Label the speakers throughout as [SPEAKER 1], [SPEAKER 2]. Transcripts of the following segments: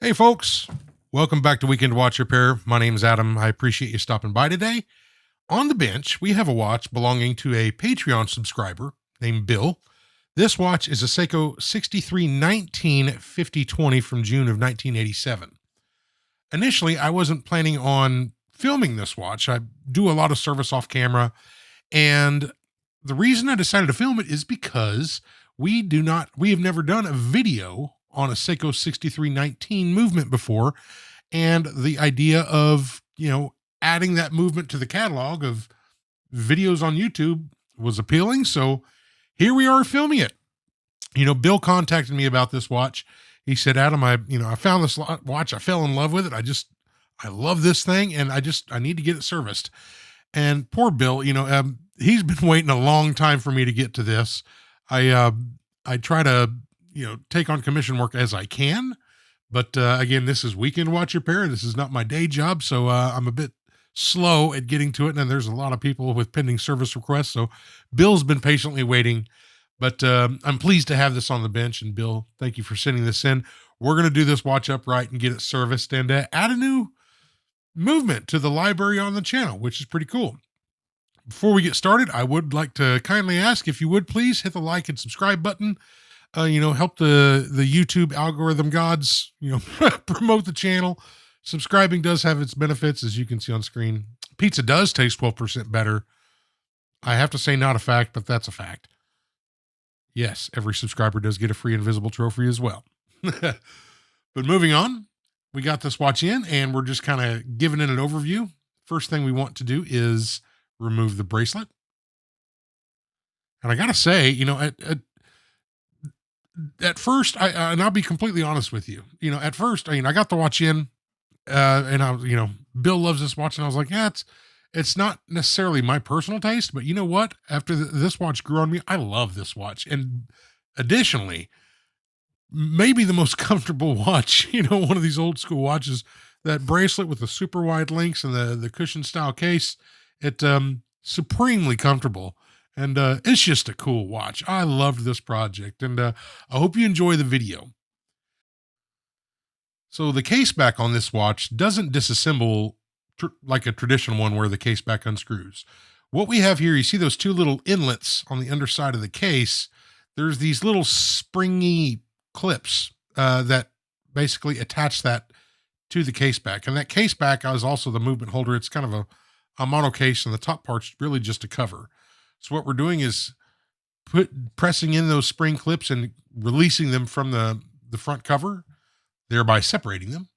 [SPEAKER 1] Hey, folks. Welcome back to Weekend Watch Repair. My name is Adam. I appreciate you stopping by today. On the bench, we have a watch belonging to a Patreon subscriber named Bill. This watch is a Seiko 6319 5020 from June of 1987. Initially, I wasn't planning on filming this watch. I do a lot of service off camera, and the reason I decided to film it is because we have never done a video on a Seiko 6319 movement before. And the idea of, adding that movement to the catalog of videos on YouTube was appealing. So here we are filming it. Bill contacted me about this watch. He said, Adam, I found this watch. I fell in love with it. I love this thing, and I need to get it serviced. And poor Bill, he's been waiting a long time for me to get to this. I try to, take on commission work as I can. But again, this is Weekend Watch Repair. This is not my day job. So I'm a bit slow at getting to it. And there's a lot of people with pending service requests. So Bill's been patiently waiting. But I'm pleased to have this on the bench. And Bill, thank you for sending this in. We're going to do this watch upright and get it serviced and add a new movement to the library on the channel, which is pretty cool. Before we get started, I would like to kindly ask if you would please hit the like and subscribe button. Help the YouTube algorithm gods, promote the channel. Subscribing does have its benefits, as you can see on screen. Pizza does taste 12% better. I have to say not a fact, but that's a fact. Yes, every subscriber does get a free invisible trophy as well. But moving on, we got this watch in and we're just kind of giving it an overview. First thing we want to do is remove the bracelet. And I got to say, at first, and I'll be completely honest with you, at first, I got the watch in, and Bill loves this watch. And I was like, yeah, it's not necessarily my personal taste, but you know what? After this watch grew on me, I love this watch. And additionally, maybe the most comfortable watch, one of these old school watches, that bracelet with the super wide links and the cushion style case, supremely comfortable. And it's just a cool watch. I loved this project, and I hope you enjoy the video. So the case back on this watch doesn't disassemble like a traditional one where the case back unscrews. What we have here, you see those two little inlets on the underside of the case. There's these little springy clips that basically attach that to the case back. And that case back is also the movement holder. It's kind of a mono case, and the top part's really just a cover. So what we're doing is pressing in those spring clips and releasing them from the front cover, thereby separating them.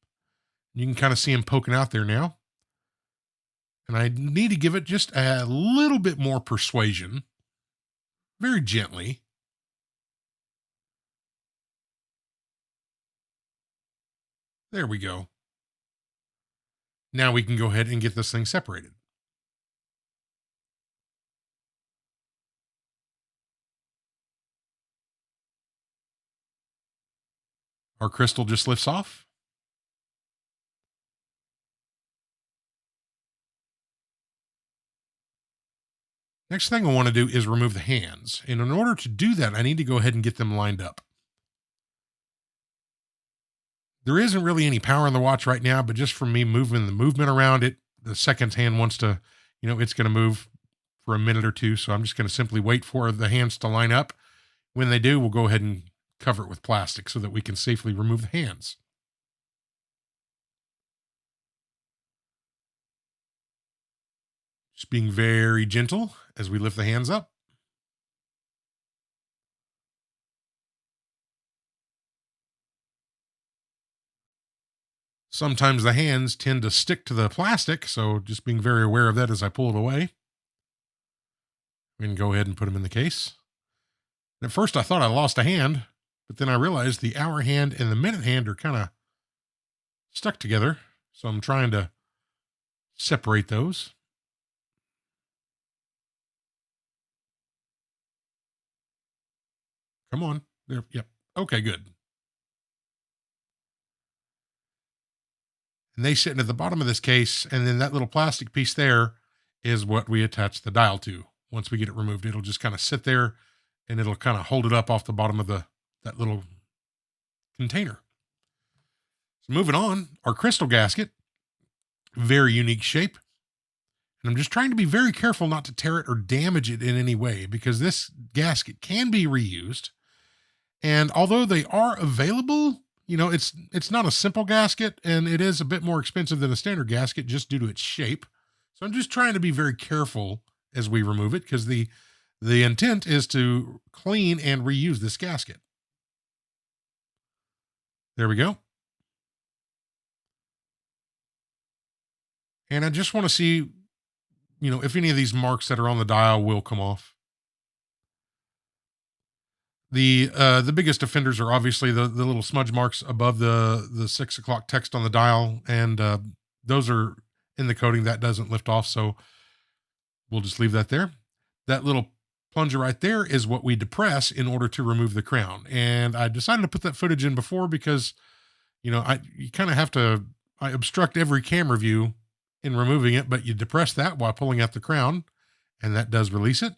[SPEAKER 1] You can kind of see them poking out there now. And I need to give it just a little bit more persuasion, very gently. There we go. Now we can go ahead and get this thing separated. Our crystal just lifts off. Next thing I want to do is remove the hands. And in order to do that, I need to go ahead and get them lined up. There isn't really any power in the watch right now, but just from me moving the movement around it, the second hand wants to, it's going to move for a minute or two. So I'm just going to simply wait for the hands to line up. When they do, we'll go ahead and cover it with plastic so that we can safely remove the hands. Just being very gentle as we lift the hands up. Sometimes the hands tend to stick to the plastic, so just being very aware of that as I pull it away. We can go ahead and put them in the case. At first I thought I lost a hand, but then I realized the hour hand and the minute hand are kind of stuck together. So I'm trying to separate those. Come on. There. Yep. Okay, good. And they sit at the bottom of this case, and then that little plastic piece there is what we attach the dial to. Once we get it removed, it'll just kind of sit there, and it'll kind of hold it up off the bottom of that little container. So moving on, our crystal gasket, very unique shape. And I'm just trying to be very careful not to tear it or damage it in any way because this gasket can be reused. And although they are available, it's not a simple gasket and it is a bit more expensive than a standard gasket just due to its shape. So I'm just trying to be very careful as we remove it because the intent is to clean and reuse this gasket. There we go. And I just want to see, if any of these marks that are on the dial will come off. The biggest offenders are obviously the little smudge marks above the 6 o'clock text on the dial, and those are in the coating that doesn't lift off. So we'll just leave that there. That little plunger right there is what we depress in order to remove the crown. And I decided to put that footage in before because you kind of have to. I obstruct every camera view in removing it, but you depress that while pulling out the crown, and that does release it.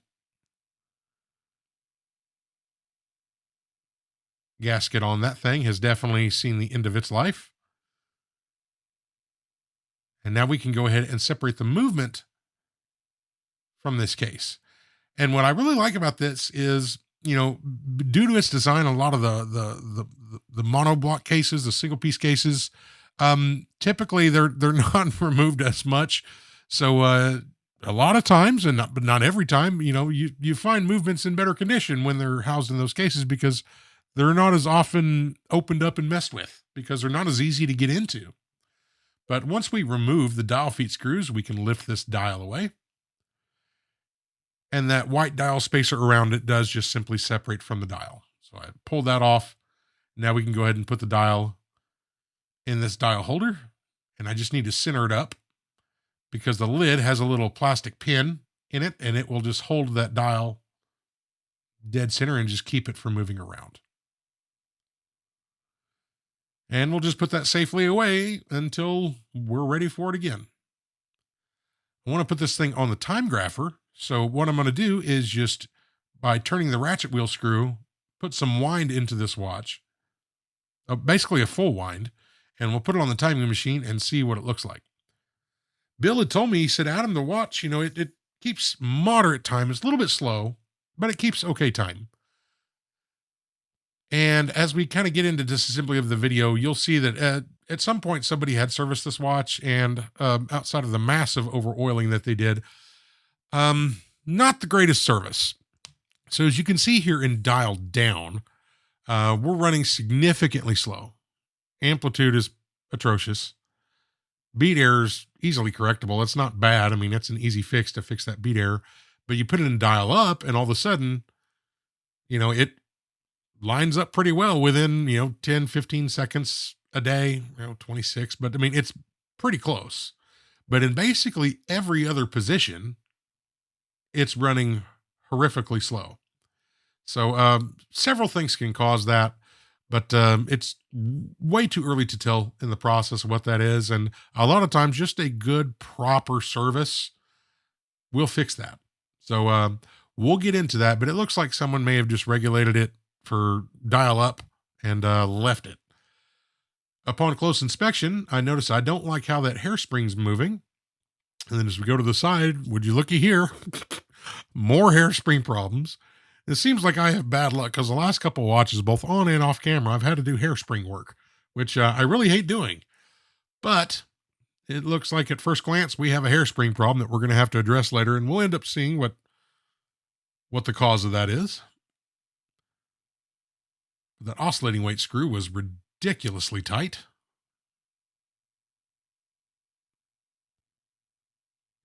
[SPEAKER 1] Gasket on that thing has definitely seen the end of its life. And now we can go ahead and separate the movement from this case. And what I really like about this is, due to its design, a lot of the monoblock cases, the single piece cases, typically they're not removed as much. So a lot of times, but not every time, you find movements in better condition when they're housed in those cases because they're not as often opened up and messed with because they're not as easy to get into. But once we remove the dial feet screws, we can lift this dial away. And that white dial spacer around it does just simply separate from the dial. So I pulled that off. Now we can go ahead and put the dial in this dial holder. And I just need to center it up because the lid has a little plastic pin in it and it will just hold that dial dead center and just keep it from moving around. And we'll just put that safely away until we're ready for it again. I want to put this thing on the time grapher. So what I'm going to do is just by turning the ratchet wheel screw, put some wind into this watch, basically a full wind, and we'll put it on the timing machine and see what it looks like. Bill had told me, he said, Adam, the watch, it keeps moderate time. It's a little bit slow, but it keeps okay time. And as we kind of get into disassembly of the video, you'll see that at some point somebody had serviced this watch, and outside of the massive over oiling that they did, not the greatest service. So as you can see here in dial down, we're running significantly slow. Amplitude is atrocious. Beat error is easily correctable. It's not bad. I mean, it's an easy fix to fix that beat error, but you put it in dial up and all of a sudden, it lines up pretty well within, 10, 15 seconds a day, 26, but I mean, it's pretty close. But in basically every other position, it's running horrifically slow. So several things can cause that, but it's way too early to tell in the process what that is. And a lot of times just a good, proper service will fix that. So we'll get into that, but it looks like someone may have just regulated it for dial up and left it. Upon close inspection, I notice I don't like how that hairspring's moving. And then as we go to the side, would you looky here, more hairspring problems. It seems like I have bad luck because the last couple of watches, both on and off camera, I've had to do hairspring work, which I really hate doing. But it looks like at first glance, we have a hairspring problem that we're going to have to address later, and we'll end up seeing what the cause of that is. That oscillating weight screw was ridiculously tight.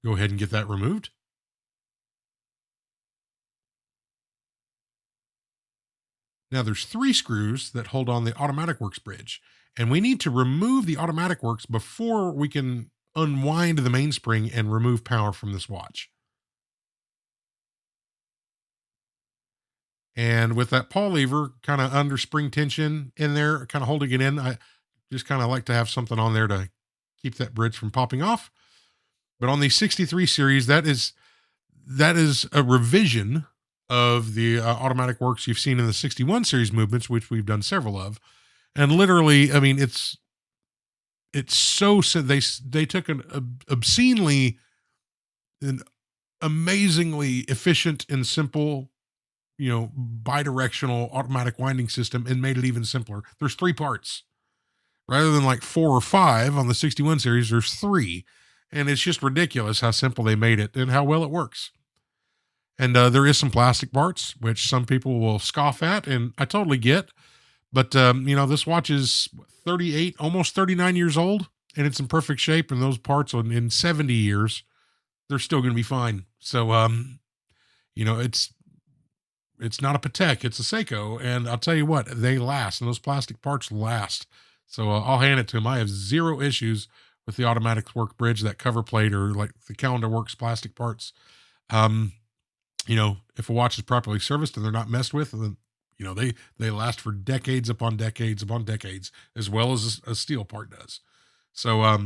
[SPEAKER 1] Go ahead and get that removed. Now there's 3 screws that hold on the automatic works bridge, and we need to remove the automatic works before we can unwind the mainspring and remove power from this watch. And with that pawl lever kind of under spring tension in there, kind of holding it in, I just kind of like to have something on there to keep that bridge from popping off. But on the 63 series, that is a revision of the automatic works you've seen in the 61 series movements, which we've done several of. And literally, I mean, it's it's so they took an obscenely and amazingly efficient and simple, bidirectional automatic winding system and made it even simpler. There's three parts rather than like four or five on the 61 series. There's three, and it's just ridiculous how simple they made it and how well it works. And there is some plastic parts, which some people will scoff at, and I totally get. But, this watch is 38, almost 39 years old, and it's in perfect shape. And those parts in 70 years, they're still going to be fine. So, it's not a Patek, it's a Seiko. And I'll tell you what, they last, and those plastic parts last. So I'll hand it to them. I have zero issues with the automatic work bridge, that cover plate, or like the Calendar Works plastic parts. Um, if a watch is properly serviced and they're not messed with, then they last for decades upon decades upon decades, as well as a steel part does. So a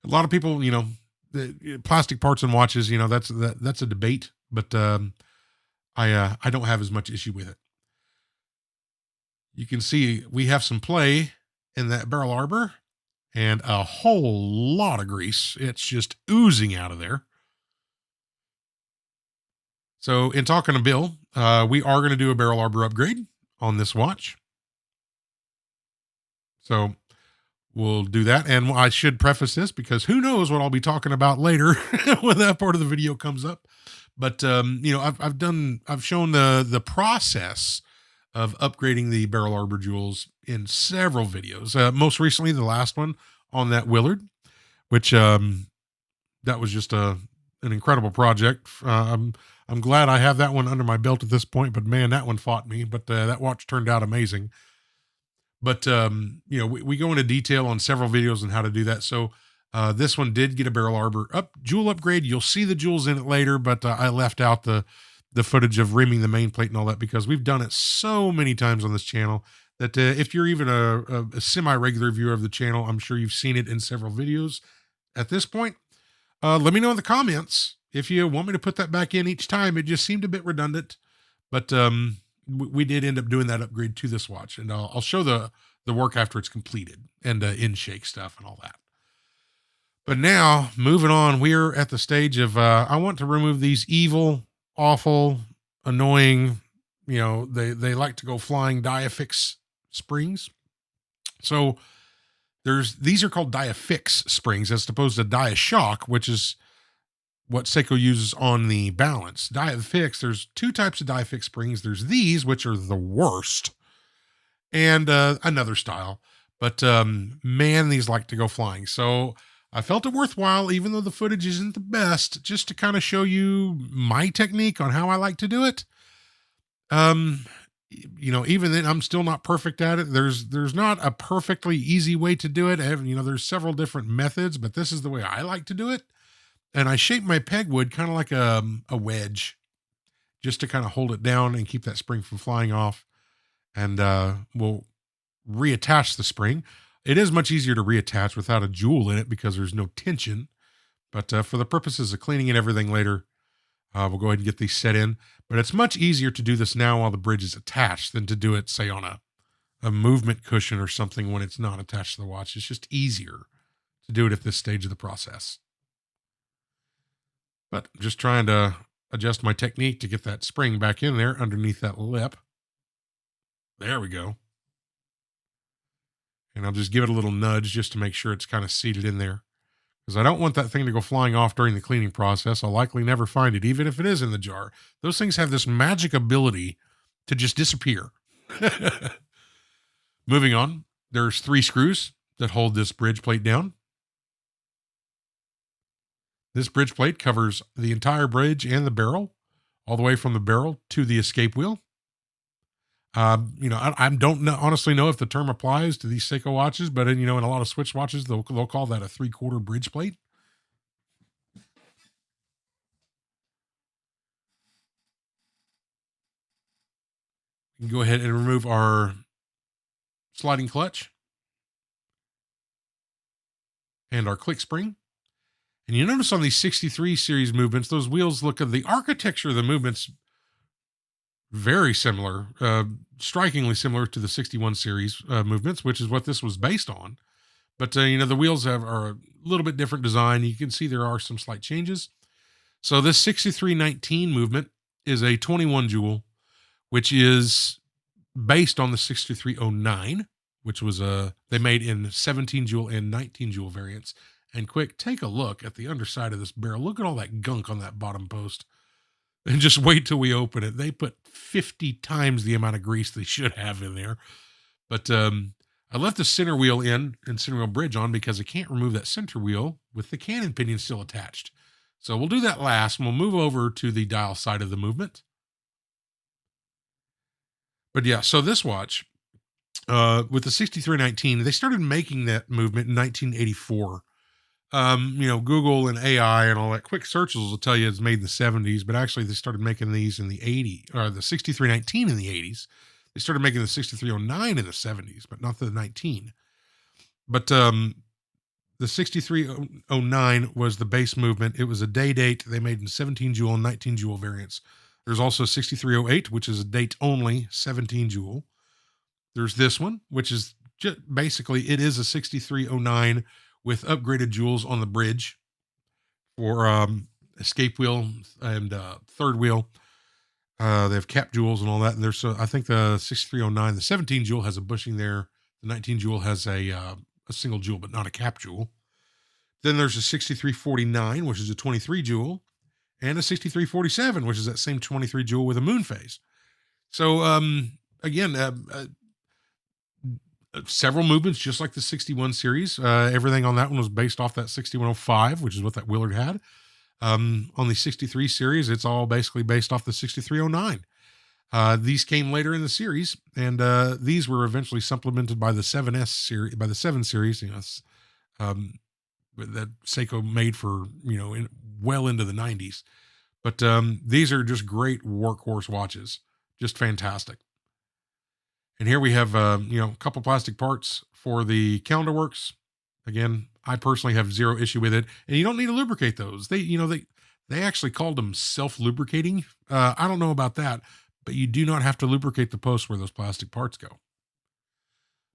[SPEAKER 1] lot of people, the plastic parts and watches, that's a debate, but I don't have as much issue with it. You can see we have some play in that barrel arbor and a whole lot of grease. It's just oozing out of there. So in talking to Bill, we are going to do a barrel arbor upgrade on this watch. So we'll do that. And I should preface this because who knows what I'll be talking about later when that part of the video comes up. But, I've shown the process of upgrading the barrel arbor jewels in several videos. Most recently, the last one on that Willard, which that was just an incredible project. I'm glad I have that one under my belt at this point, but man, that one fought me. But that watch turned out amazing. But we go into detail on several videos on how to do that. So this one did get a barrel arbor jewel upgrade. You'll see the jewels in it later, but I left out the footage of rimming the main plate and all that because we've done it so many times on this channel that if you're even a semi-regular viewer of the channel, I'm sure you've seen it in several videos at this point. Let me know in the comments if you want me to put that back in each time. It just seemed a bit redundant, but we did end up doing that upgrade to this watch, and I'll show the work after it's completed and in shake stuff and all that. But now moving on, we're at the stage of I want to remove these evil, awful, annoying, they like to go flying Diafix springs. So these are called Diafix springs as opposed to Dia-Shock, which is what Seiko uses on the balance. Diafix, there's two types of Diafix springs. There's these, which are the worst, and another style. But man, these like to go flying. So I felt it worthwhile, even though the footage isn't the best, just to kind of show you my technique on how I like to do it. Even then, I'm still not perfect at it. There's not a perfectly easy way to do it. There's several different methods, but this is the way I like to do it. And I shape my pegwood kind of like a wedge, just to kind of hold it down and keep that spring from flying off. And we'll reattach the spring. It is much easier to reattach without a jewel in it because there's no tension. But for the purposes of cleaning and everything later, we'll go ahead and get these set in. But it's much easier to do this now while the bridge is attached than to do it, say, on a movement cushion or something when it's not attached to the watch. It's just easier to do it at this stage of the process. But I'm just trying to adjust my technique to get that spring back in there underneath that lip. There we go. And I'll just give it a little nudge just to make sure it's kind of seated in there. Because I don't want that thing to go flying off during the cleaning process. I'll likely never find it, even if it is in the jar. Those things have this magic ability to just disappear. Moving on, there's 3 screws that hold this bridge plate down. This bridge plate covers the entire bridge and the barrel, all the way from the barrel to the escape wheel. I don't honestly know if the term applies to these Seiko watches, but in a lot of Switch watches, they'll call that a 3/4 bridge plate. We can go ahead and remove our sliding clutch and our click spring. And you notice on these 63 series movements, those wheels look at the architecture of the movements very similar, strikingly similar to the 61 series movements, which is what this was based on. But the wheels are a little bit different design. You can see there are some slight changes. So this 6319 movement is a 21 jewel, which is based on the 6309, which was they made in 17 jewel and 19 jewel variants. And quick, take a look at the underside of this barrel. Look at all that gunk on that bottom post. And just wait till we open it. They put 50 times the amount of grease they should have in there. But I left the center wheel in and center wheel bridge on because I can't remove that center wheel with the cannon pinion still attached. So we'll do that last, and we'll move over to the dial side of the movement. But yeah, so this watch, with the 6319, they started making that movement in 1984. Google and AI and all that quick searches will tell you it's made in the 70s, but actually they started making these in the 80s, or the 6319 in the 80s. They started making the 6309 in the 70s, but not the 19. But the 6309 was the base movement. It was a day date they made in 17 jewel and 19 jewel variants. There's also 6308, which is a date only 17 jewel. There's this one, which is basically, it is a 6309 with upgraded jewels on the bridge for escape wheel and third wheel. They have cap jewels and all that. And there's, I think the 6309, the 17 jewel has a bushing there. The 19 jewel has a single jewel, but not a cap jewel. Then there's a 6349, which is a 23 jewel, and a 6347, which is that same 23 jewel with a moon phase. So again, several movements, just like the 61 series. Everything on that one was based off that 6105, which is what that Willard had. On the 63 series, it's all basically based off the 6309. These came later in the series, and these were eventually supplemented by the 7S series, by the 7 series, that Seiko made for, well into the 90s. But these are just great workhorse watches, just fantastic. And here we have, a couple plastic parts for the calendar works. Again, I personally have zero issue with it, and you don't need to lubricate those. They actually called them self-lubricating. I don't know about that, but you do not have to lubricate the posts where those plastic parts go.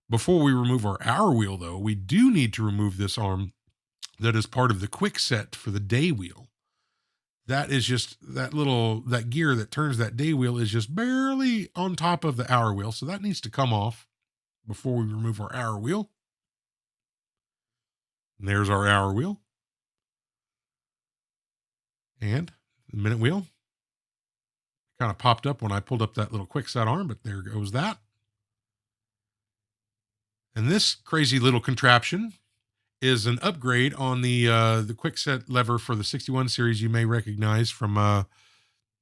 [SPEAKER 1] Before we remove our hour wheel, though, we do need to remove this arm that is part of the quick set for the day wheel. That is just that gear that turns that day wheel is just barely on top of the hour wheel. So that needs to come off before we remove our hour wheel. And there's our hour wheel. And the minute wheel kind of popped up when I pulled up that little quick set arm, but there goes that. And this crazy little contraption is an upgrade on the quick set lever for the 61 series you may recognize from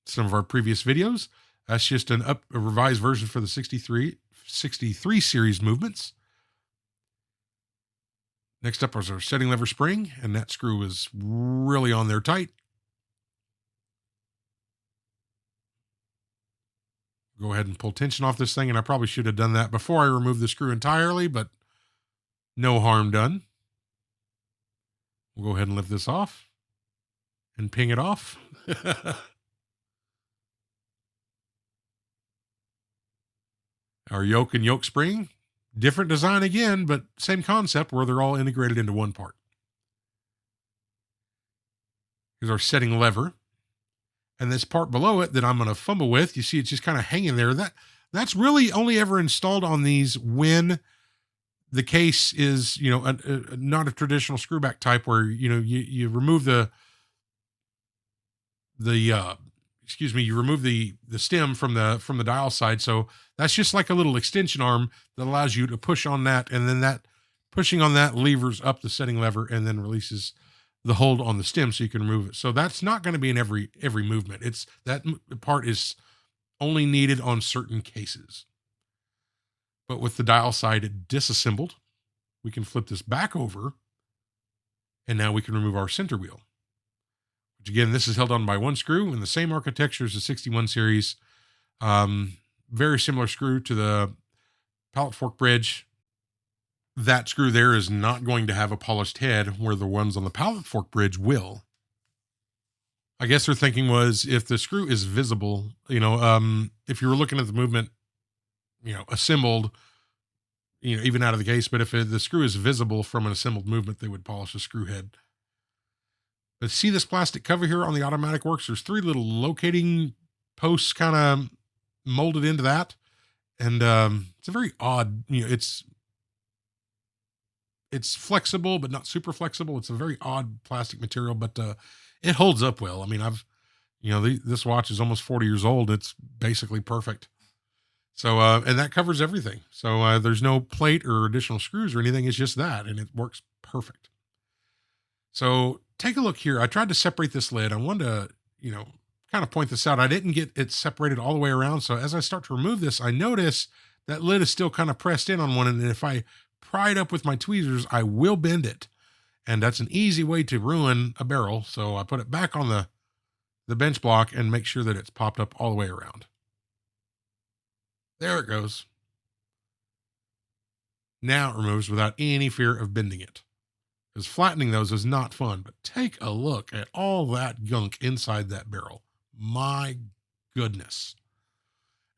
[SPEAKER 1] some of our previous videos. That's just a revised version for the 63 series movements. Next up is our setting lever spring, and that screw is really on there tight. Go ahead and pull tension off this thing, and I probably should have done that before I removed the screw entirely, but no harm done. We'll go ahead and lift this off and ping it off. Our yoke and yoke spring, different design again, but same concept where they're all integrated into one part. Here's our setting lever. And this part below it that I'm going to fumble with, you see it's just kind of hanging there. That's really only ever installed on these when the case is, not a traditional screwback type where, you remove you remove the stem from the dial side. So that's just like a little extension arm that allows you to push on that. And then that pushing on that levers up the setting lever and then releases the hold on the stem so you can remove it. So that's not going to be in every movement. That part is only needed on certain cases. But with the dial side disassembled, we can flip this back over, and now we can remove our center wheel. Which again, this is held on by one screw in the same architecture as the 61 series. Very similar screw to the pallet fork bridge. That screw there is not going to have a polished head where the ones on the pallet fork bridge will. I guess their thinking was if the screw is visible, if you were looking at the movement, assembled, even out of the case. But if the screw is visible from an assembled movement, they would polish the screw head. But see this plastic cover here on the automatic works? There's 3 little locating posts kind of molded into that. And it's a very odd, it's flexible, but not super flexible. It's a very odd plastic material, but it holds up well. I mean, this watch is almost 40 years old. It's basically perfect. So, and that covers everything. So there's no plate or additional screws or anything. It's just that, and it works perfect. So take a look here. I tried to separate this lid. I wanted to, kind of point this out. I didn't get it separated all the way around. So as I start to remove this, I notice that lid is still kind of pressed in on one. And if I pry it up with my tweezers, I will bend it. And that's an easy way to ruin a barrel. So I put it back on the bench block and make sure that it's popped up all the way around. There it goes. Now it removes without any fear of bending it. Because flattening those is not fun, but take a look at all that gunk inside that barrel. My goodness.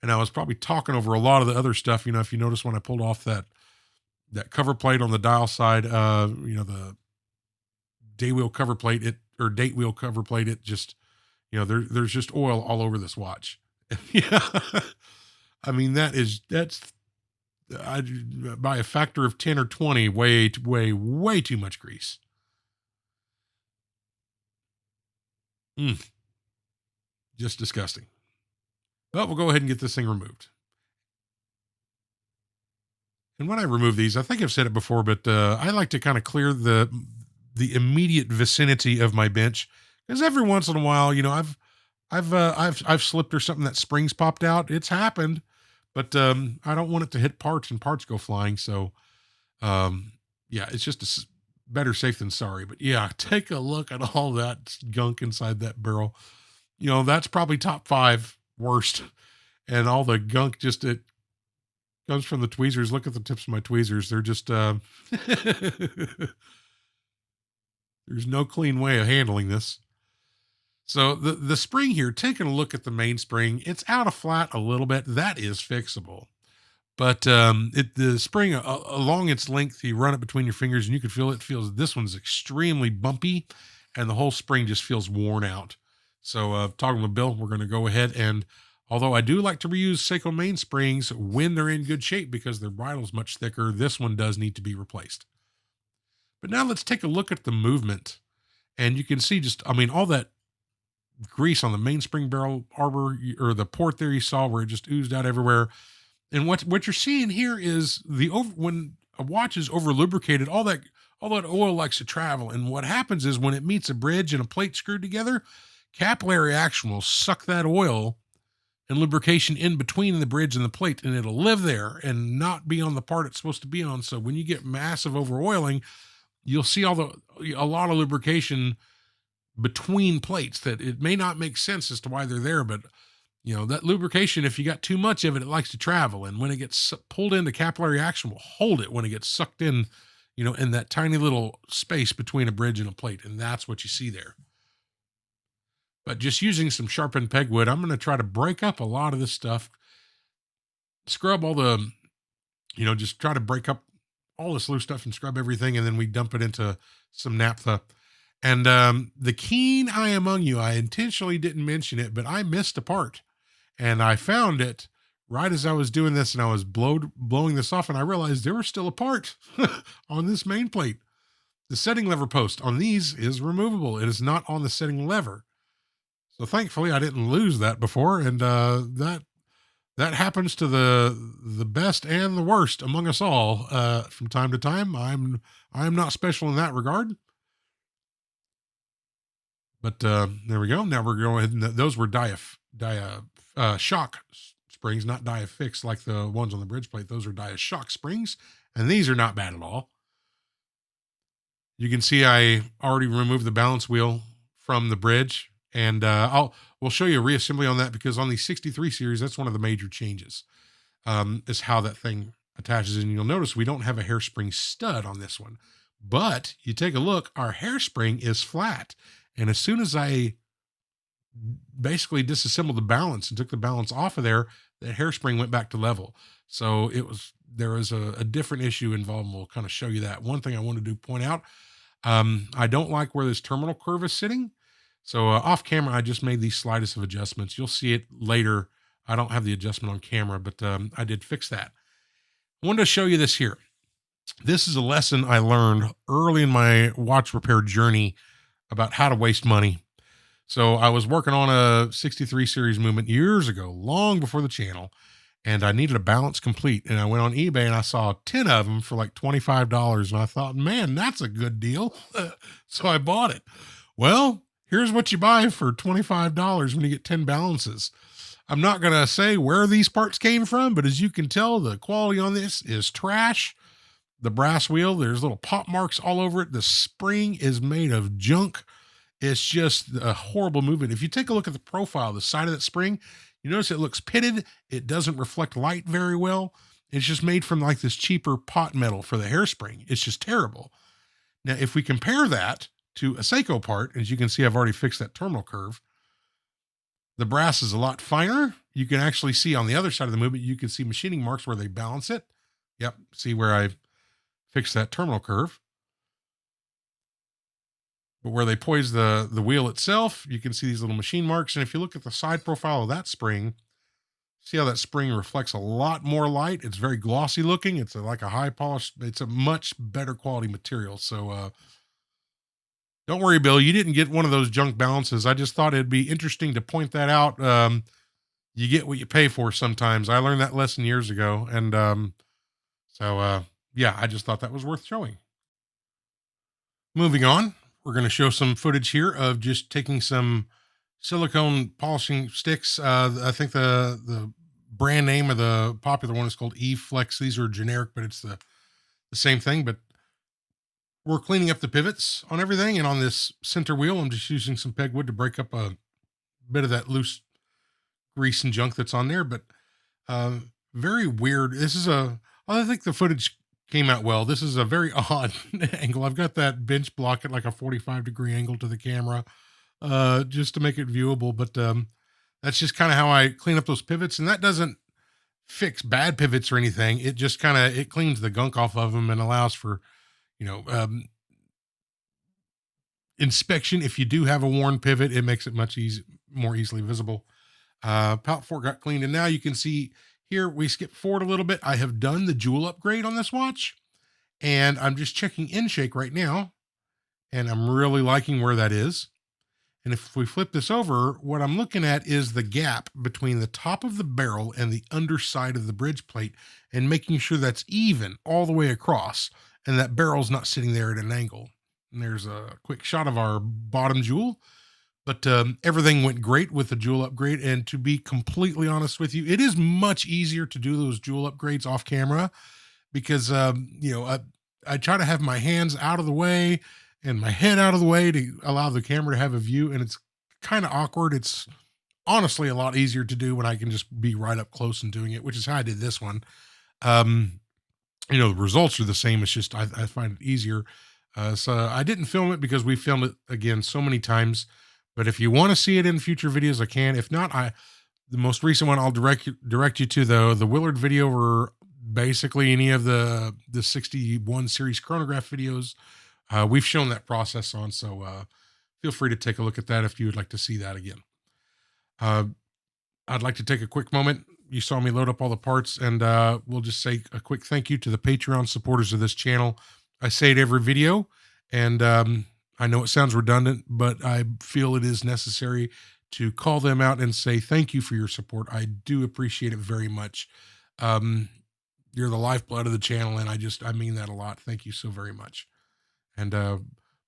[SPEAKER 1] And I was probably talking over a lot of the other stuff. If you notice when I pulled off that cover plate on the dial side, the day wheel cover plate, date wheel cover plate, it just, there's just oil all over this watch. Yeah. I mean, that's by a factor of 10 or 20, way too much grease. Just disgusting. But we'll go ahead and get this thing removed. And when I remove these, I think I've said it before, but I like to kind of clear the immediate vicinity of my bench, because every once in a while, I've slipped or something, that springs popped out. It's happened, but I don't want it to hit parts and parts go flying. So, it's just better safe than sorry. But yeah, take a look at all that gunk inside that barrel. That's probably top 5 worst, and all the gunk it comes from the tweezers. Look at the tips of my tweezers. They're just, there's no clean way of handling this. So the spring here, taking a look at the main spring, it's out of flat a little bit. That is fixable. But the spring along its length, you run it between your fingers and you can feel it. This one's extremely bumpy, and the whole spring just feels worn out. So talking with Bill, we're going to go ahead, and although I do like to reuse Seiko mainsprings when they're in good shape because their bridle's much thicker, this one does need to be replaced. But now let's take a look at the movement. And you can see all that grease on the mainspring barrel arbor, or the port there you saw where it just oozed out everywhere. And what you're seeing here is when a watch is over lubricated, all that oil likes to travel. And what happens is when it meets a bridge and a plate screwed together, capillary action will suck that oil and lubrication in between the bridge and the plate, and it'll live there and not be on the part it's supposed to be on. So when you get massive over oiling, you'll see a lot of lubrication between plates that it may not make sense as to why they're there, but that lubrication, if you got too much of it, it likes to travel. And when it gets pulled into, capillary action will hold it when it gets sucked in, in that tiny little space between a bridge and a plate. And that's what you see there. But just using some sharpened pegwood, I'm going to try to break up a lot of this stuff, scrub all the, just try to break up all this loose stuff and scrub everything. And then we dump it into some naphtha. And the keen eye among you, I intentionally didn't mention it, but I missed a part. And I found it right as I was doing this, and I was blowing this off, and I realized there was still a part on this main plate. The setting lever post on these is removable. It is not on the setting lever. So thankfully I didn't lose that before. And that happens to the best and the worst among us all from time to time. I'm not special in that regard. But there we go. Now we're going ahead, and those were shock springs, not dia-fix like the ones on the bridge plate. Those are dia-shock springs, and these are not bad at all. You can see I already removed the balance wheel from the bridge, and we'll show you a reassembly on that, because on the 63 series, that's one of the major changes, is how that thing attaches. And you'll notice we don't have a hairspring stud on this one, but you take a look, our hairspring is flat. And as soon as I basically disassembled the balance and took the balance off of there, the hairspring went back to level. So there was a different issue involved. And we'll kind of show you that. One thing I wanted to point out, I don't like where this terminal curve is sitting. So off camera, I just made these slightest of adjustments. You'll see it later. I don't have the adjustment on camera, but I did fix that. I wanted to show you this here. This is a lesson I learned early in my watch repair journey about how to waste money. So I was working on a 63 series movement years ago, long before the channel, and I needed a balance complete. And I went on eBay and I saw 10 of them for like $25. And I thought, man, that's a good deal. So I bought it. Well, here's what you buy for $25 when you get 10 balances. I'm not going to say where these parts came from, but as you can tell, the quality on this is trash. The brass wheel, there's little pop marks all over it. The spring is made of junk. It's just a horrible movement. If you take a look at the profile, the side of that spring, you notice it looks pitted. It doesn't reflect light very well. It's just made from like this cheaper pot metal for the hairspring. It's just terrible. Now, if we compare that to a Seiko part, as you can see, I've already fixed that terminal curve. The brass is a lot finer. You can actually see on the other side of the movement, you can see machining marks where they balance it. Yep, see where I fixed that terminal curve. But where they poise the wheel itself, you can see these little machine marks. And if you look at the side profile of that spring, see how that spring reflects a lot more light. It's very glossy looking. It's like a high polish. It's a much better quality material. So don't worry, Bill. You didn't get one of those junk balances. I just thought it'd be interesting to point that out. You get what you pay for sometimes. I learned that lesson years ago. And yeah, I just thought that was worth showing. Moving on. We're going to show some footage here of just taking some silicone polishing sticks. I think the brand name of the popular one is called E-Flex. These are generic, but it's the same thing. But we're cleaning up the pivots on everything. And on this center wheel, I'm just using some pegwood to break up a bit of that loose grease and junk that's on there. But very weird. I think the footage came out well. This is a very odd angle. I've got that bench block at like a 45-degree angle to the camera, just to make it viewable. But that's just kind of how I clean up those pivots. And that doesn't fix bad pivots or anything. It just it cleans the gunk off of them and allows for, inspection. If you do have a worn pivot, it makes it much more easily visible. Pallet fork got cleaned. And now you can see here, we skip forward a little bit. I have done the jewel upgrade on this watch, and I'm just checking in shake right now, and I'm really liking where that is. And if we flip this over, what I'm looking at is the gap between the top of the barrel and the underside of the bridge plate, and making sure that's even all the way across, and that barrel's not sitting there at an angle. And there's a quick shot of our bottom jewel. But everything went great with the jewel upgrade. And to be completely honest with you, it is much easier to do those jewel upgrades off camera because, I try to have my hands out of the way and my head out of the way to allow the camera to have a view. And it's kind of awkward. It's honestly a lot easier to do when I can just be right up close and doing it, which is how I did this one. The results are the same. It's just I find it easier. So I didn't film it because we filmed it again so many times. But if you want to see it in future videos, I can. If not, the most recent one I'll direct you to the Willard video, or basically any of the 61 series chronograph videos. We've shown that process on, so feel free to take a look at that if you would like to see that again. I'd like to take a quick moment. You saw me load up all the parts, and we'll just say a quick thank you to the Patreon supporters of this channel. I say it every video, and I know it sounds redundant, but I feel it is necessary to call them out and say thank you for your support. I do appreciate it very much. You're the lifeblood of the channel, and I mean that a lot. Thank you so very much. And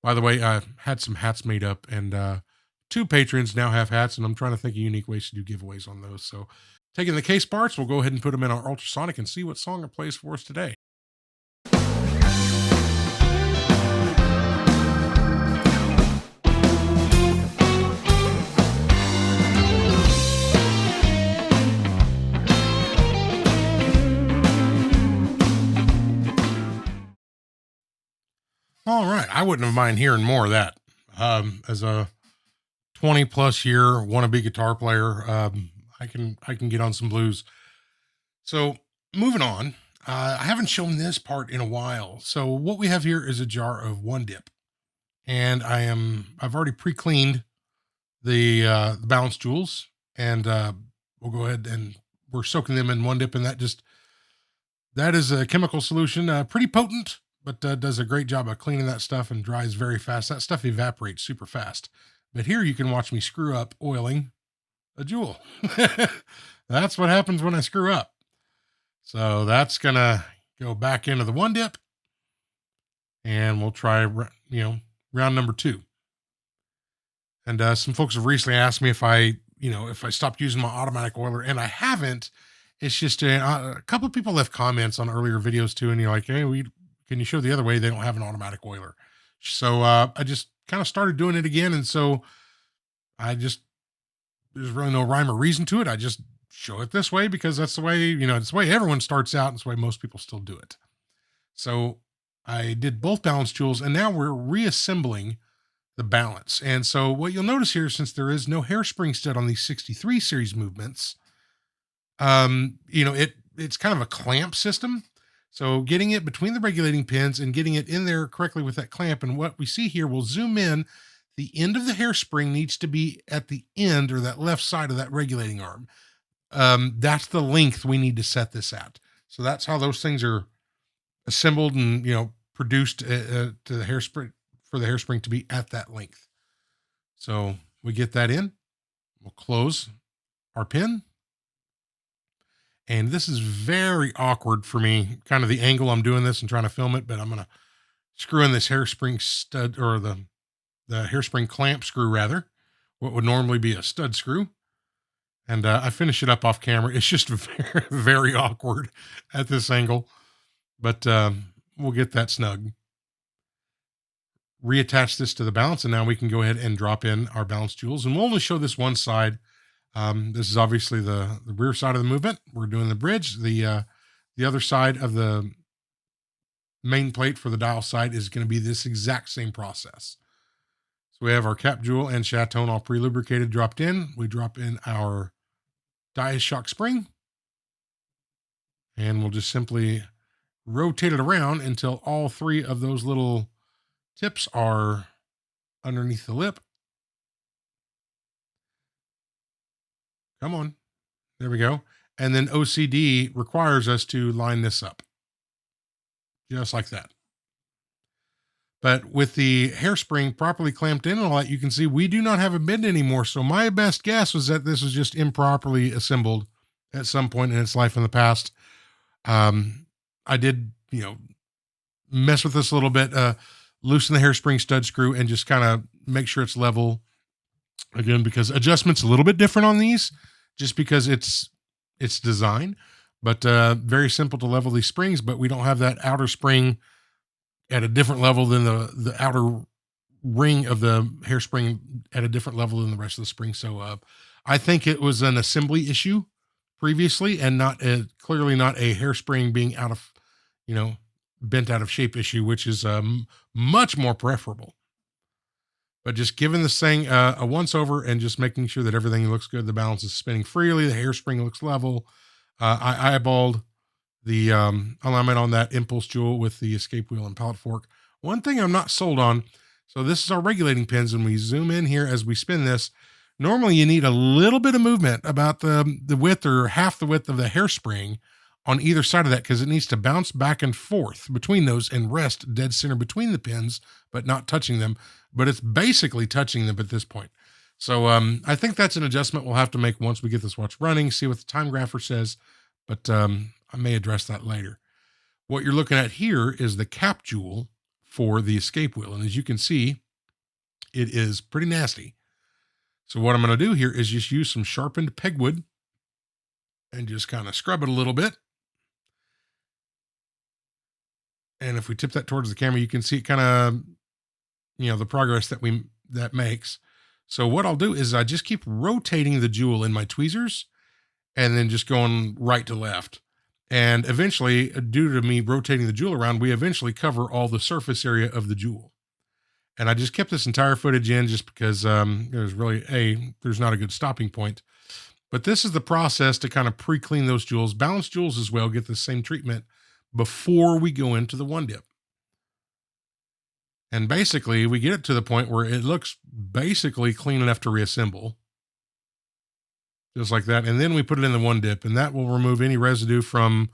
[SPEAKER 1] by the way, I had some hats made up, and 2 patrons now have hats, and I'm trying to think of unique ways to do giveaways on those. So taking the case parts, we'll go ahead and put them in our ultrasonic and see what song it plays for us today. All right. I wouldn't have mind hearing more of that. As a 20 plus year wannabe guitar player. I can get on some blues. So moving on, I haven't shown this part in a while. So what we have here is a jar of one dip, and I've already pre-cleaned the balance jewels, and we'll go ahead and we're soaking them in one dip, and that is a chemical solution, pretty potent, but does a great job of cleaning that stuff and dries very fast. That stuff evaporates super fast. But here you can watch me screw up oiling a jewel. That's what happens when I screw up. So that's gonna go back into the one dip, and we'll try, round number two. And some folks have recently asked me if I stopped using my automatic oiler, and I haven't. It's just a couple of people left comments on earlier videos too, and you're like, hey, can you show the other way? They don't have an automatic oiler. So I just kind of started doing it again, and so there's really no rhyme or reason to it. I just show it this way because that's the way, it's the way everyone starts out, and it's the way most people still do it. So I did both balance jewels, and now we're reassembling the balance. And so what you'll notice here, since there is no hairspring stud on these 63 series movements, it's kind of a clamp system. So getting it between the regulating pins and getting it in there correctly with that clamp. And what we see here, we'll zoom in. The end of the hairspring needs to be at the end, or that left side of that regulating arm. That's the length we need to set this at. So that's how those things are assembled and, produced to the hairspring, for the hairspring to be at that length. So we get that in, we'll close our pin. And this is very awkward for me, kind of the angle I'm doing this and trying to film it, but I'm going to screw in this hairspring stud, or the hairspring clamp screw rather, what would normally be a stud screw. And I finish it up off camera. It's just very, very awkward at this angle, but we'll get that snug. Reattach this to the balance, and now we can go ahead and drop in our balance jewels. And we'll only show this one side. This is obviously the rear side of the movement. We're doing the bridge. The other side of the main plate for the dial side is going to be this exact same process. So we have our cap jewel and chatone all pre-lubricated dropped in. We drop in our die shock spring, and we'll just simply rotate it around until all three of those little tips are underneath the lip. Come on. There we go. And then OCD requires us to line this up. Just like that. But with the hairspring properly clamped in and all that, you can see we do not have a bend anymore. So my best guess was that this was just improperly assembled at some point in its life in the past. I did, mess with this a little bit, loosen the hairspring stud screw and just kind of make sure it's level again, because adjustment's a little bit different on these just because it's design, but very simple to level these springs, but we don't have that outer spring at a different level than the outer ring of the hairspring at a different level than the rest of the spring. So I think it was an assembly issue previously, and clearly not a hairspring being out of, bent out of shape issue, which is much more preferable. But just giving this thing a once over and just making sure that everything looks good. The balance is spinning freely. The hairspring looks level. I eyeballed the alignment on that impulse jewel with the escape wheel and pallet fork. One thing I'm not sold on. So this is our regulating pins, and we zoom in here as we spin this. Normally you need a little bit of movement, about the width or half the width of the hairspring on either side of that, because it needs to bounce back and forth between those and rest dead center between the pins, but not touching them. But it's basically touching them at this point. So I think that's an adjustment we'll have to make once we get this watch running, see what the time grapher says, but I may address that later. What you're looking at here is the cap jewel for the escape wheel. And as you can see, it is pretty nasty. So what I'm going to do here is just use some sharpened pegwood and just kind of scrub it a little bit. And if we tip that towards the camera, you can see it kind of, the progress that makes. So what I'll do is I just keep rotating the jewel in my tweezers and then just going right to left. And eventually, due to me rotating the jewel around, we eventually cover all the surface area of the jewel. And I just kept this entire footage in just because there's really there's not a good stopping point. But this is the process to kind of pre-clean those jewels. Balanced jewels as well get the same treatment before we go into the one dip. And basically, we get it to the point where it looks basically clean enough to reassemble. Just like that. And then we put it in the one dip, and that will remove any residue from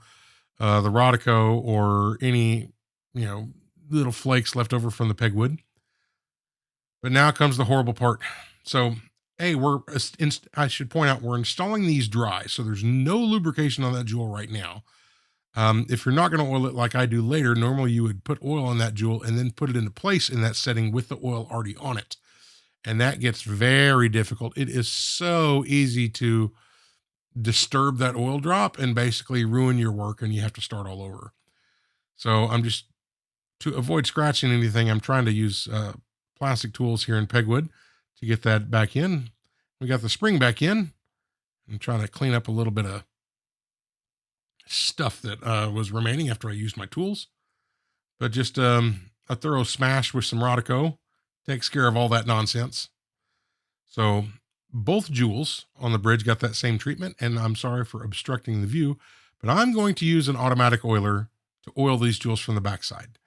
[SPEAKER 1] the Rodico or any, little flakes left over from the pegwood. But now comes the horrible part. So, I should point out, we're installing these dry. So there's no lubrication on that jewel right now. If you're not going to oil it like I do later, normally you would put oil on that jewel and then put it into place in that setting with the oil already on it. And that gets very difficult. It is so easy to disturb that oil drop and basically ruin your work, and you have to start all over. So to avoid scratching anything, I'm trying to use plastic tools here in pegwood to get that back in. We got the spring back in. I'm trying to clean up a little bit of stuff that was remaining after I used my tools. But just a thorough smash with some Rodico takes care of all that nonsense. So both jewels on the bridge got that same treatment, and I'm sorry for obstructing the view, but I'm going to use an automatic oiler to oil these jewels from the backside.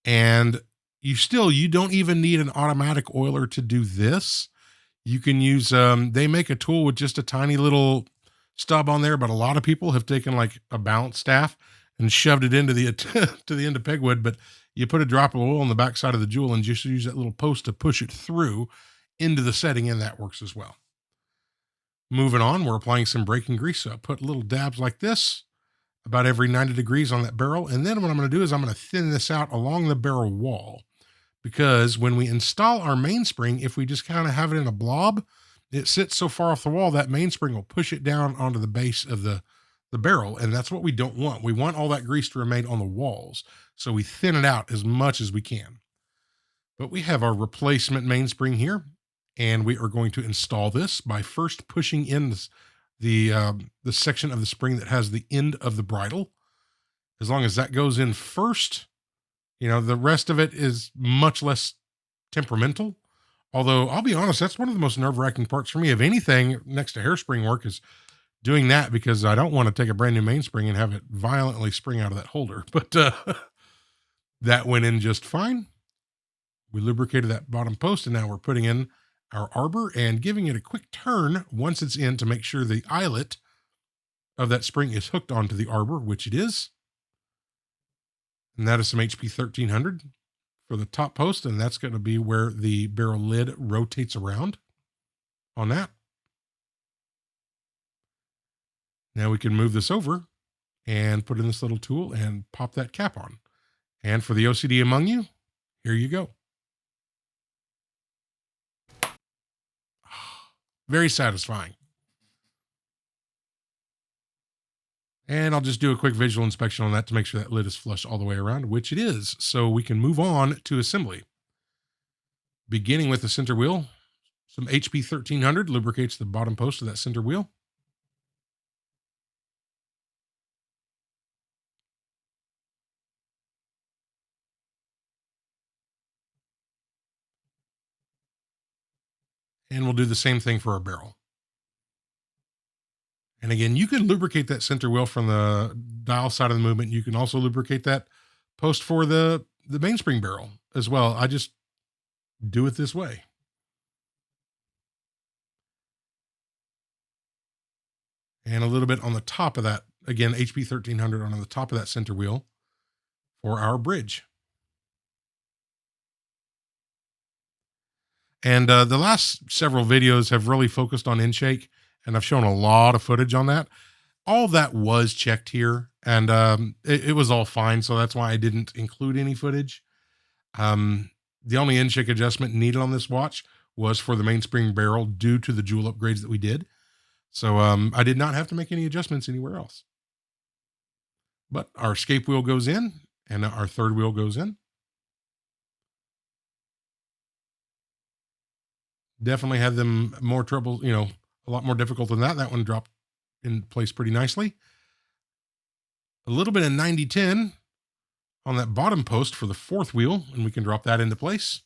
[SPEAKER 1] And you don't even need an automatic oiler to do this. You can use, they make a tool with just a tiny little stub on there, but a lot of people have taken like a balance staff and shoved it into the to the end of pegwood. But you put a drop of oil on the backside of the jewel and just use that little post to push it through into the setting, and that works as well. Moving on, we're applying some braking grease. So I put little dabs like this about every 90 degrees on that barrel. And then what I'm going to do is I'm going to thin this out along the barrel wall, because when we install our mainspring, if we just kind of have it in a blob, it sits so far off the wall that mainspring will push it down onto the base of the barrel. And that's what we don't want. We want all that grease to remain on the walls. So we thin it out as much as we can. But we have our replacement mainspring here, and we are going to install this by first pushing in the section of the spring that has the end of the bridle. As long as that goes in first, the rest of it is much less temperamental. Although I'll be honest, that's one of the most nerve-wracking parts for me of anything next to hairspring work, is doing that, because I don't want to take a brand new mainspring and have it violently spring out of that holder. But that went in just fine. We lubricated that bottom post, and now we're putting in our arbor and giving it a quick turn once it's in to make sure the eyelet of that spring is hooked onto the arbor, which it is. And that is some HP 1300 for the top post, and that's going to be where the barrel lid rotates around on that. Now we can move this over and put in this little tool and pop that cap on. And for the OCD among you, here you go. Very satisfying. And I'll just do a quick visual inspection on that to make sure that lid is flush all the way around, which it is. So we can move on to assembly. Beginning with the center wheel, some HP 1300 lubricates the bottom post of that center wheel. And we'll do the same thing for our barrel. And again, you can lubricate that center wheel from the dial side of the movement. You can also lubricate that post for the mainspring barrel as well. I just do it this way. And a little bit on the top of that, again, HP 1300 on the top of that center wheel for our bridge. And the last several videos have really focused on in-shake, and I've shown a lot of footage on that. All that was checked here, and it was all fine, so that's why I didn't include any footage. The only in-shake adjustment needed on this watch was for the mainspring barrel due to the jewel upgrades that we did. So I did not have to make any adjustments anywhere else. But our escape wheel goes in, and our third wheel goes in. Definitely had them more trouble, a lot more difficult than that. That one dropped in place pretty nicely. A little bit of 90-10 on that bottom post for the fourth wheel, and we can drop that into place.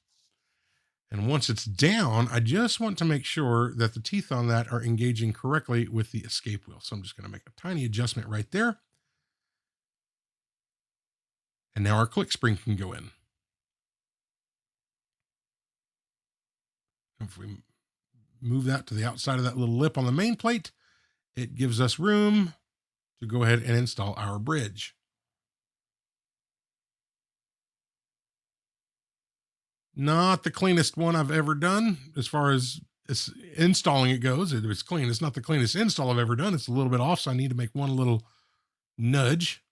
[SPEAKER 1] And once it's down, I just want to make sure that the teeth on that are engaging correctly with the escape wheel. So I'm just going to make a tiny adjustment right there. And now our click spring can go in. If we move that to the outside of that little lip on the main plate, it gives us room to go ahead and install our bridge. Not the cleanest one I've ever done as far as installing it goes. It's clean. It's not the cleanest install I've ever done. It's a little bit off, so I need to make one little nudge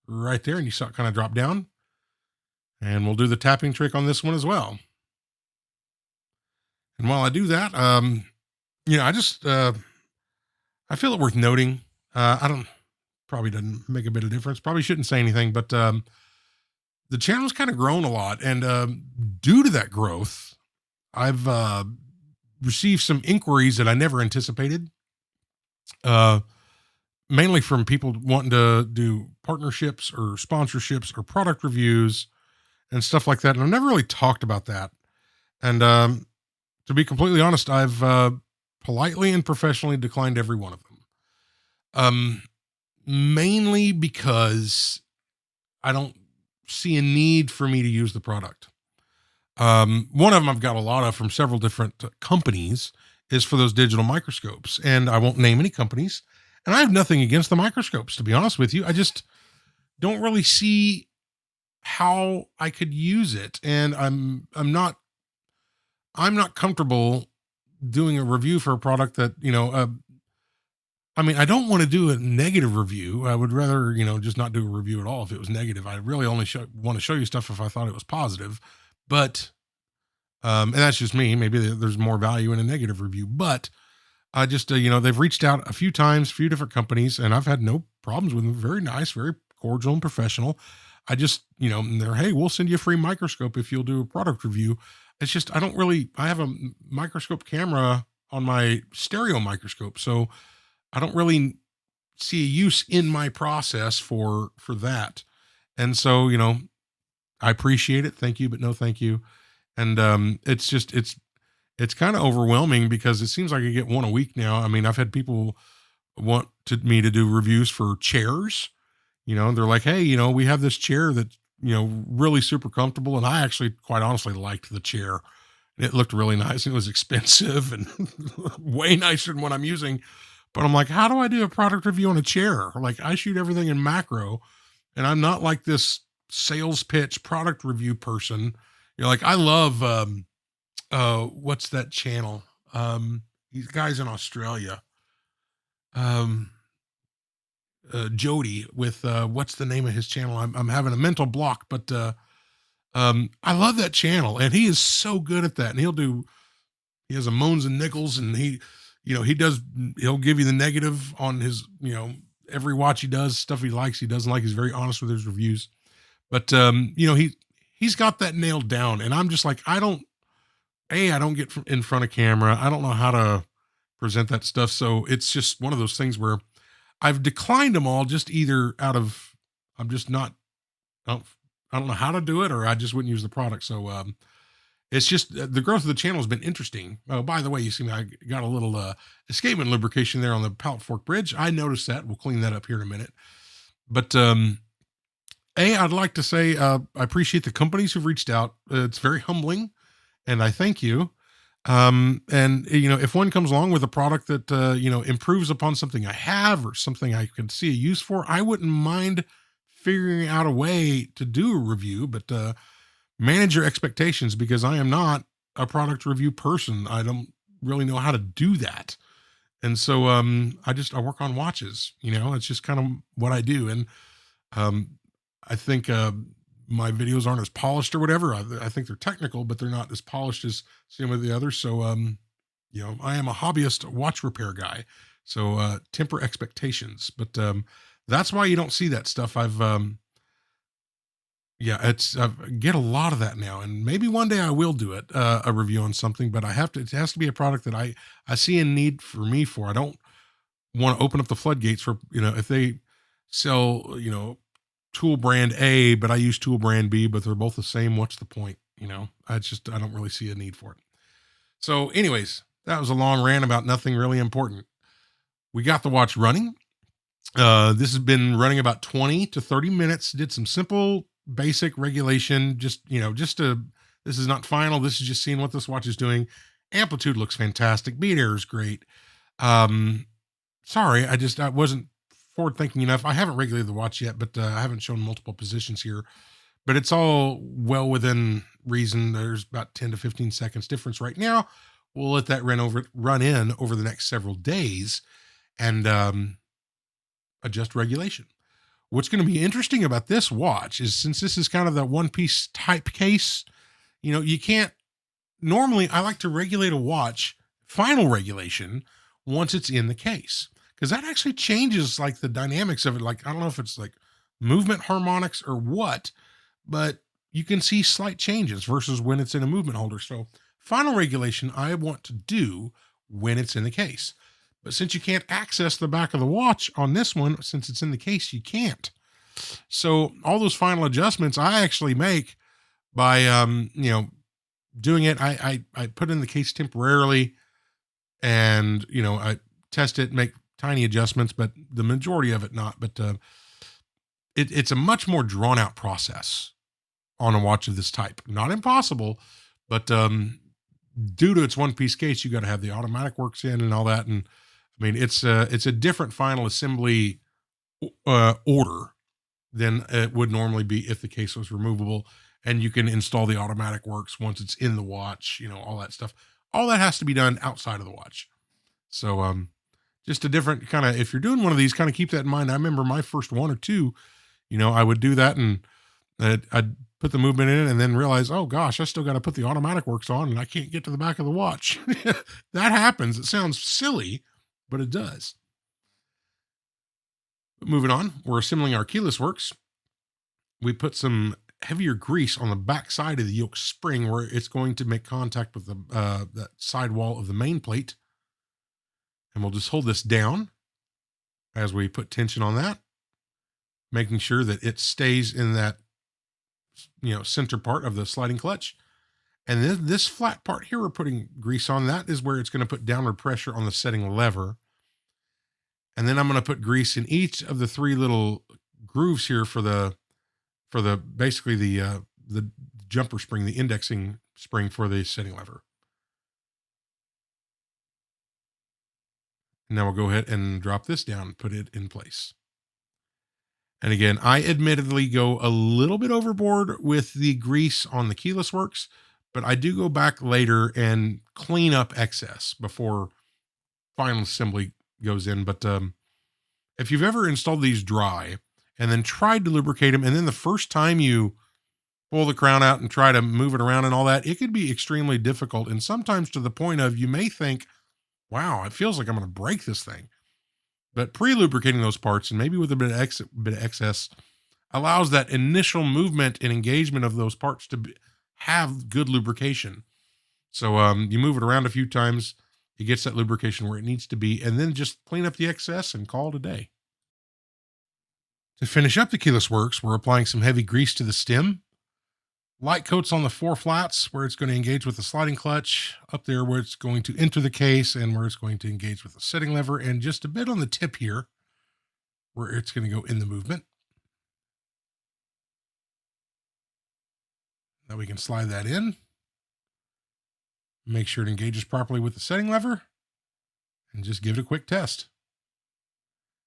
[SPEAKER 1] right there, and you saw it kind of drop down. And we'll do the tapping trick on this one as well. And while I do that, I just I feel it worth noting. I don't probably doesn't make a bit of difference. Probably shouldn't say anything, but the channel's kind of grown a lot, and due to that growth, I've received some inquiries that I never anticipated. Mainly from people wanting to do partnerships or sponsorships or product reviews and stuff like that. And I've never really talked about that. And to be completely honest, I've politely and professionally declined every one of them. Mainly because I don't see a need for me to use the product. One of them I've got a lot of from several different companies is for those digital microscopes. And I won't name any companies. And I have nothing against the microscopes, to be honest with you. I just don't really see how I could use it. And I'm not comfortable doing a review for a product that, I don't want to do a negative review. I would rather, just not do a review at all if it was negative. I really only want to show you stuff if I thought it was positive. But, and that's just me. Maybe there's more value in a negative review. But I just, they've reached out a few times, a few different companies, and I've had no problems with them. Very nice, very cordial and professional. I just, they're, hey, we'll send you a free microscope if you'll do a product review. It's just, I have a microscope camera on my stereo microscope. So I don't really see a use in my process for that. And so, I appreciate it. Thank you, but no, thank you. And it's kind of overwhelming because it seems like I get one a week now. I mean, I've had people want me to do reviews for chairs. They're like, hey, we have this chair that, really super comfortable. And I actually, quite honestly, liked the chair. It looked really nice. It was expensive and way nicer than what I'm using. But I'm like, how do I do a product review on a chair? Like, I shoot everything in macro, and I'm not like this sales pitch product review person. Like, I love, what's that channel? These guys in Australia. Jody with, what's the name of his channel? I'm having a mental block, but, I love that channel, and he is so good at that. And he has a moans and nickels, and he'll give you the negative on his, every watch he does, stuff he likes, he doesn't like. He's very honest with his reviews, but, he's got that nailed down. And I'm just like, I don't get in front of camera. I don't know how to present that stuff. So it's just one of those things where I've declined them all, just either out of, I'm just not, I don't know how to do it, or I just wouldn't use the product. So, it's just the growth of the channel has been interesting. Oh, by the way, you see me, I got a little escapement lubrication there on the pallet fork bridge. I noticed that. We'll clean that up here in a minute. But I'd like to say I appreciate the companies who've reached out. It's very humbling, and I thank you. And if one comes along with a product that improves upon something I have or something I can see a use for, I wouldn't mind figuring out a way to do a review. But manage your expectations, because I am not a product review person. I don't really know how to do that. And so I work on watches. It's just kind of what I do. And I think my videos aren't as polished or whatever. I think they're technical, but they're not as polished as some of the others. So I am a hobbyist watch repair guy. So temper expectations. But that's why you don't see that stuff. I get a lot of that now, and maybe one day I will do it, a review on something, but it has to be a product that I see a need for me for. I don't want to open up the floodgates for, if they sell, tool brand A, but I use tool brand B, but they're both the same. What's the point? I don't really see a need for it. So, anyways, that was a long rant about nothing really important. We got the watch running. This has been running about 20 to 30 minutes. Did some simple, basic regulation. This is not final. This is just seeing what this watch is doing. Amplitude looks fantastic. Beat air is great. Um, Sorry, I wasn't forward thinking enough. I haven't regulated the watch yet, but I haven't shown multiple positions here. But it's all well within reason. There's about 10 to 15 seconds difference right now. We'll let that run in over the next several days and adjust regulation. What's going to be interesting about this watch is, since this is kind of that one piece type case, you can't normally. I like to regulate a watch final regulation once it's in the case, because that actually changes like the dynamics of it. Like, I don't know if it's like movement harmonics or what, but you can see slight changes versus when it's in a movement holder. So final regulation I want to do when it's in the case. But since you can't access the back of the watch on this one, since it's in the case, you can't. So all those final adjustments I actually make by doing it. I put in the case temporarily, and I test it, make tiny adjustments, but the majority of it not. But it's a much more drawn out process on a watch of this type. Not impossible, but due to its one piece case, you got to have the automatic works in and all that. And I mean, it's a different final assembly order than it would normally be if the case was removable, and you can install the automatic works once it's in the watch, all that stuff. All that has to be done outside of the watch. So just a different kind of, if you're doing one of these, kind of keep that in mind. I remember my first one or two, I would do that, and I'd put the movement in and then realize, oh gosh, I still got to put the automatic works on and I can't get to the back of the watch. That happens. It sounds silly, but it does. Moving on, we're assembling our keyless works. We put some heavier grease on the back side of the yoke spring where it's going to make contact with that side wall of the main plate. And we'll just hold this down as we put tension on that, making sure that it stays in that, center part of the sliding clutch. And then this flat part here, we're putting grease on. That is where it's going to put downward pressure on the setting lever. And then I'm going to put grease in each of the three little grooves here for the basically the jumper spring, the indexing spring for the setting lever. Now we'll go ahead and drop this down, put it in place. And again, I admittedly go a little bit overboard with the grease on the keyless works, but I do go back later and clean up excess before final assembly goes in. But if you've ever installed these dry and then tried to lubricate them, and then the first time you pull the crown out and try to move it around and all that, it could be extremely difficult. And sometimes to the point of, you may think, wow, it feels like I'm going to break this thing. But pre-lubricating those parts, and maybe with a bit of excess, allows that initial movement and engagement of those parts to have good lubrication. So you move it around a few times, it gets that lubrication where it needs to be, and then just clean up the excess and call it a day. To finish up the keyless works, we're applying some heavy grease to the stem. Light coats on the four flats where it's going to engage with the sliding clutch, up there where it's going to enter the case, and where it's going to engage with the setting lever, and just a bit on the tip here where it's going to go in the movement. Now we can slide that in. Make sure it engages properly with the setting lever, and just give it a quick test.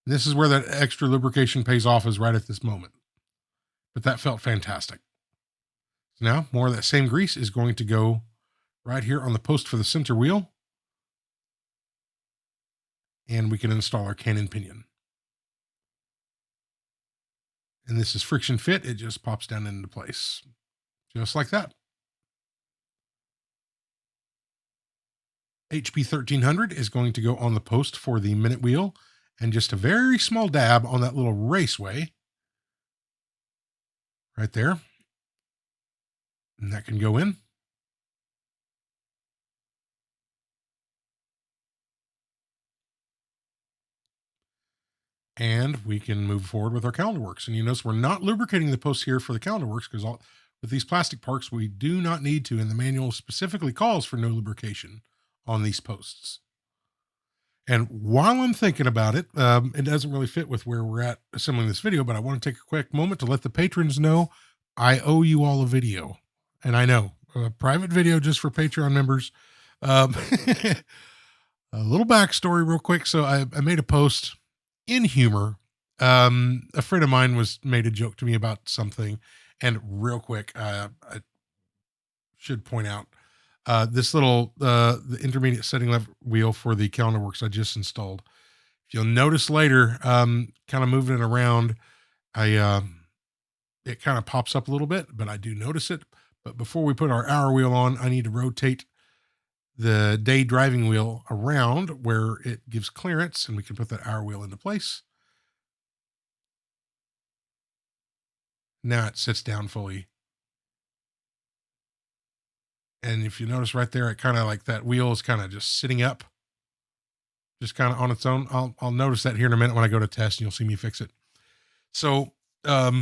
[SPEAKER 1] And this is where that extra lubrication pays off, is right at this moment. But that felt fantastic. Now, more of that same grease is going to go right here on the post for the center wheel. And we can install our cannon pinion. And this is friction fit. It just pops down into place. Just like that. HP 1300 is going to go on the post for the minute wheel. And just a very small dab on that little raceway. Right there. And that can go in. And we can move forward with our calendar works. And you notice we're not lubricating the posts here for the calendar works, because With these plastic parts, we do not need to, and the manual specifically calls for no lubrication on these posts. And while I'm thinking about it, it doesn't really fit with where we're at assembling this video, but I want to take a quick moment to let the patrons know I owe you all a video. And I know a private video just for Patreon members. Um, a little backstory real quick. So I made a post in humor. A friend of mine made a joke to me about something, and real quick, I should point out, this little, the intermediate setting lever wheel for the calendar works I just installed. If you'll notice later, kind of moving it around, it kind of pops up a little bit, but I do notice it. But before we put our hour wheel on, I need to rotate the day driving wheel around where it gives clearance, and we can put that hour wheel into place. Now it sits down fully. And if you notice right there, it kind of like that wheel is kind of just sitting up, just kind of on its own. I'll notice that here in a minute when I go to test, and you'll see me fix it. So, a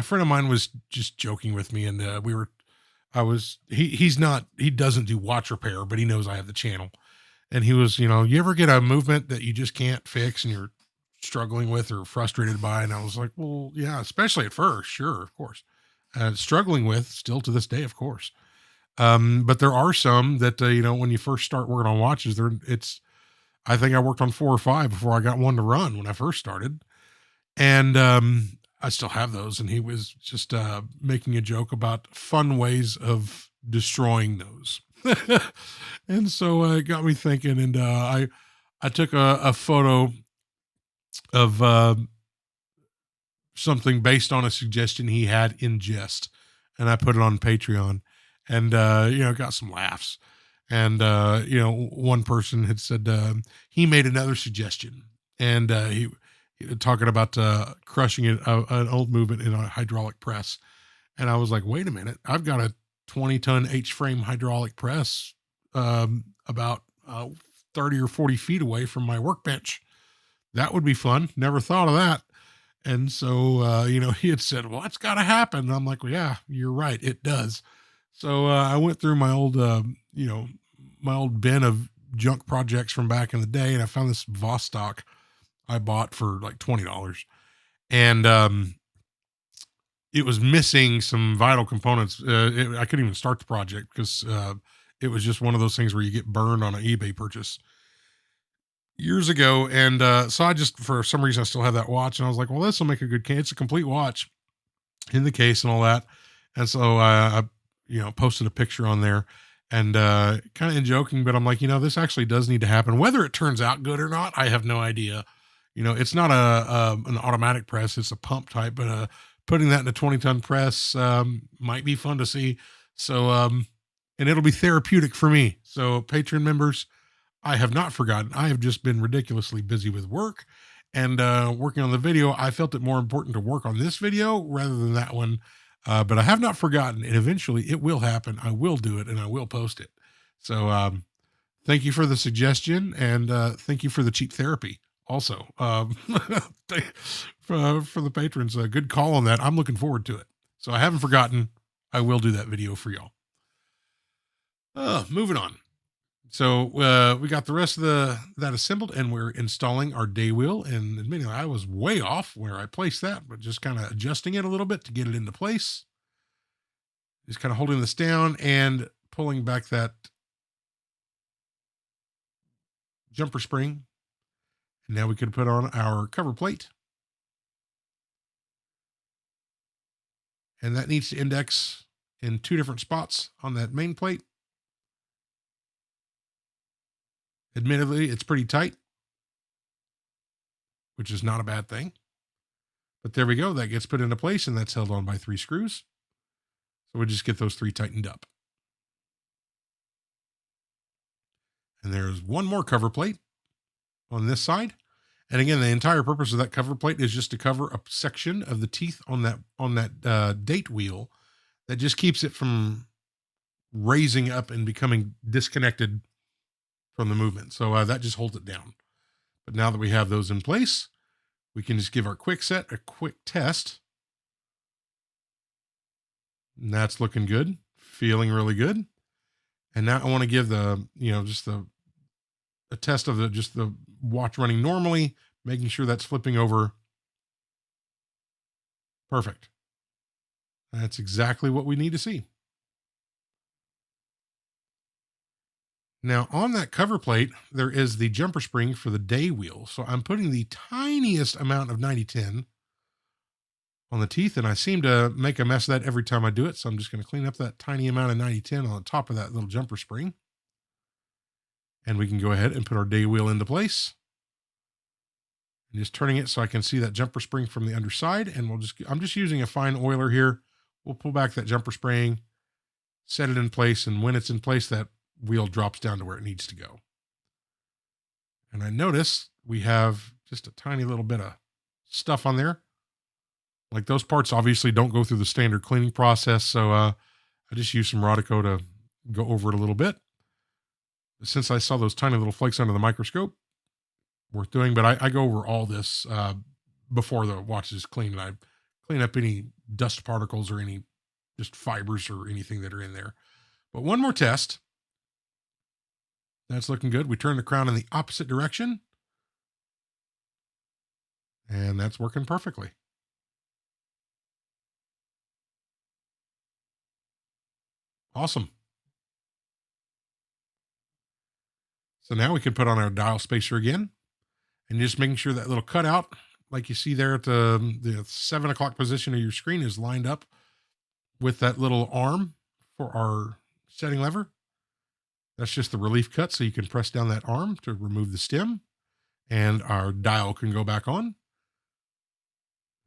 [SPEAKER 1] friend of mine was just joking with me, and he doesn't do watch repair, but he knows I have the channel. And he was, you ever get a movement that you just can't fix and you're struggling with or frustrated by? And I was like, well, yeah, especially at first. Sure. Of course. Struggling with still to this day, of course. But there are some that, when you first start working on watches, I think I worked on 4 or 5 before I got one to run when I first started. And, I still have those. And he was just, making a joke about fun ways of destroying those. And so it got me thinking, and, I took a photo of, something based on a suggestion he had in jest, and I put it on Patreon, and, got some laughs. And, one person had said, he made another suggestion, and, he talking about, crushing an old movement in a hydraulic press. And I was like, wait a minute, I've got a 20-ton H-frame hydraulic press, about, 30 or 40 feet away from my workbench. That would be fun. Never thought of that. And so, he had said, well, that's got to happen. And I'm like, well, yeah, you're right. It does. So, I went through my old, my old bin of junk projects from back in the day, and I found this Vostok I bought for like $20. And, it was missing some vital components. I couldn't even start the project because, it was just one of those things where you get burned on an eBay purchase years ago. And, so I just, for some reason, I still have that watch, and I was like, well, this will make a good case. It's a complete watch in the case and all that. And so I posted a picture on there, and, kind of in joking, but I'm like, this actually does need to happen. Whether it turns out good or not, I have no idea. It's not an automatic press. It's a pump type, but, putting that in a 20-ton press, might be fun to see. So, and it'll be therapeutic for me. So Patreon members, I have not forgotten. I have just been ridiculously busy with work and, working on the video. I felt it more important to work on this video rather than that one. But I have not forgotten, and eventually it will happen. I will do it, and I will post it. So, thank you for the suggestion, and, thank you for the cheap therapy also, for the patrons. A good call on that. I'm looking forward to it. So I haven't forgotten. I will do that video for y'all. Moving on. So, we got the rest of that assembled, and we're installing our day wheel. And admitting I was way off where I placed that, but just kind of adjusting it a little bit to get it into place. Just kind of holding this down and pulling back that jumper spring. And now we can put on our cover plate. And that needs to index in 2 different spots on that main plate. Admittedly, it's pretty tight, which is not a bad thing. But there we go. That gets put into place, and that's held on by 3 screws. So we just get those 3 tightened up. And there's one more cover plate on this side. And again, the entire purpose of that cover plate is just to cover a section of the teeth on that date wheel that just keeps it from raising up and becoming disconnected from the movement. So that just holds it down. But now that we have those in place, we can just give our quick set a quick test. And that's looking good, feeling really good. And now I want to give the, just the a test of the watch running normally, making sure that's flipping over. Perfect. That's exactly what we need to see. Now, on that cover plate, there is the jumper spring for the day wheel. So I'm putting the tiniest amount of 9010 on the teeth, and I seem to make a mess of that every time I do it. So I'm just going to clean up that tiny amount of 9010 on the top of that little jumper spring. And we can go ahead and put our day wheel into place. And just turning it so I can see that jumper spring from the underside. And I'm just using a fine oiler here. We'll pull back that jumper spring, set it in place. And when it's in place, that wheel drops down to where it needs to go. And I notice we have just a tiny little bit of stuff on there. Like those parts obviously don't go through the standard cleaning process. So I just use some Rodico to go over it a little bit. Since I saw those tiny little flakes under the microscope, worth doing. But I go over all this before the watch is clean. And I clean up any dust particles or any just fibers or anything that are in there. But one more test. That's looking good. We turn the crown in the opposite direction. And that's working perfectly. Awesome. So now we can put on our dial spacer again and just making sure that little cutout, like you see there at the 7 o'clock position of your screen, is lined up with that little arm for our setting lever. That's just the relief cut. So you can press down that arm to remove the stem and our dial can go back on.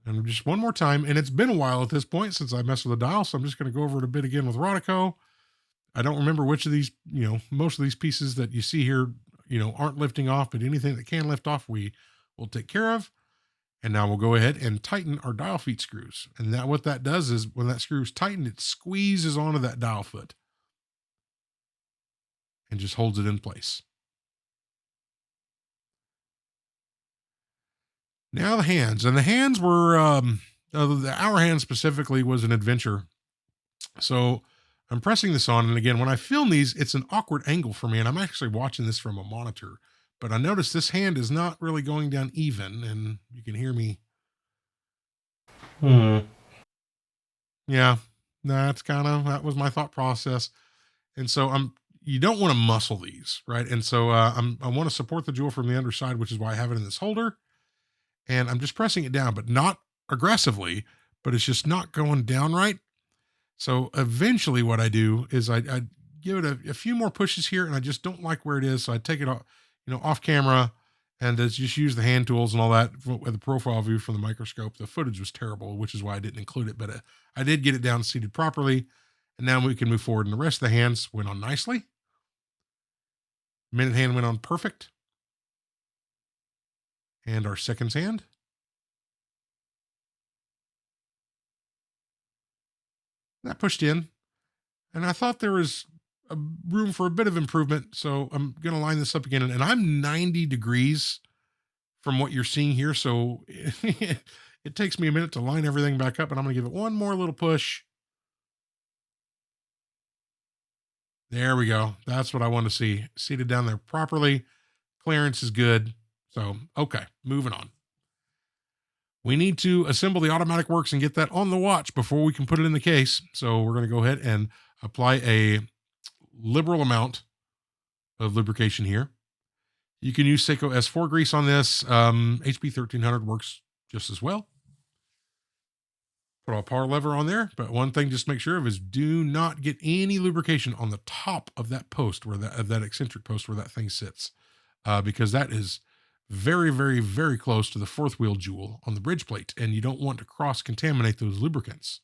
[SPEAKER 1] And just one more time. And it's been a while at this point since I messed with the dial. So I'm just going to go over it a bit again with Rodico. I don't remember which of these, most of these pieces that you see here, aren't lifting off, but anything that can lift off, we will take care of. And now we'll go ahead and tighten our dial feet screws. And that what that does is when that screw is tightened, it squeezes onto that dial foot and just holds it in place. Now the hands, and the hands were, the hour hand specifically was an adventure. So I'm pressing this on. And again, when I film these, it's an awkward angle for me. And I'm actually watching this from a monitor, but I noticed this hand is not really going down even. And you can hear me. Yeah, that was my thought process. And so you don't want to muscle these, right? And so I want to support the jewel from the underside, which is why I have it in this holder. And I'm just pressing it down, but not aggressively, but it's just not going down right. So eventually what I do is I give it a few more pushes here, and I just don't like where it is. So I take it off, off camera and just use the hand tools and all that with the profile view from the microscope. The footage was terrible, which is why I didn't include it, but I did get it down seated properly. And now we can move forward, and the rest of the hands went on nicely. Minute hand went on perfect. And our seconds hand. That pushed in. And I thought there was a room for a bit of improvement. So I'm going to line this up again. And I'm 90 degrees from what you're seeing here. So it takes me a minute to line everything back up. And I'm going to give it one more little push. There we go. That's what I want to see. Seated down there properly. Clearance is good. So, okay, moving on. We need to assemble the automatic works and get that on the watch before we can put it in the case. So we're going to go ahead and apply a liberal amount of lubrication here. You can use Seiko S4 grease on this. HP 1300 works just as well. Put a power lever on there, but one thing just make sure of is do not get any lubrication on the top of that post where that eccentric post where that thing sits, because that is very, very, very close to the fourth wheel jewel on the bridge plate, and you don't want to cross contaminate those lubricants.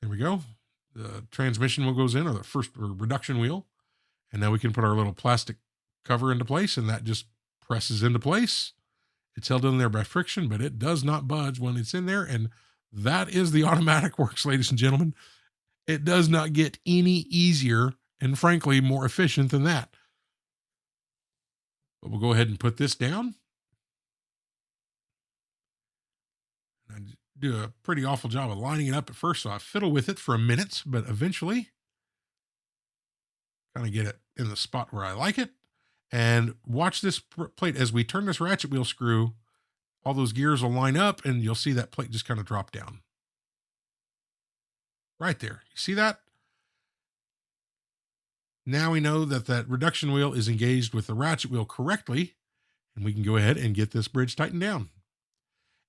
[SPEAKER 1] There we go. The transmission wheel goes in, or the first reduction wheel, and now we can put our little plastic cover into place, and that just presses into place. It's held in there by friction, but it does not budge when it's in there. And that is the automatic works, ladies and gentlemen. It does not get any easier and frankly more efficient than that. But we'll go ahead and put this down. And do a pretty awful job of lining it up at first. So I fiddle with it for a minute, but eventually kind of get it in the spot where I like it. And watch this plate as we turn this ratchet wheel screw, all those gears will line up and you'll see that plate just kind of drop down right there. You see that? Now we know that that reduction wheel is engaged with the ratchet wheel correctly, and we can go ahead and get this bridge tightened down.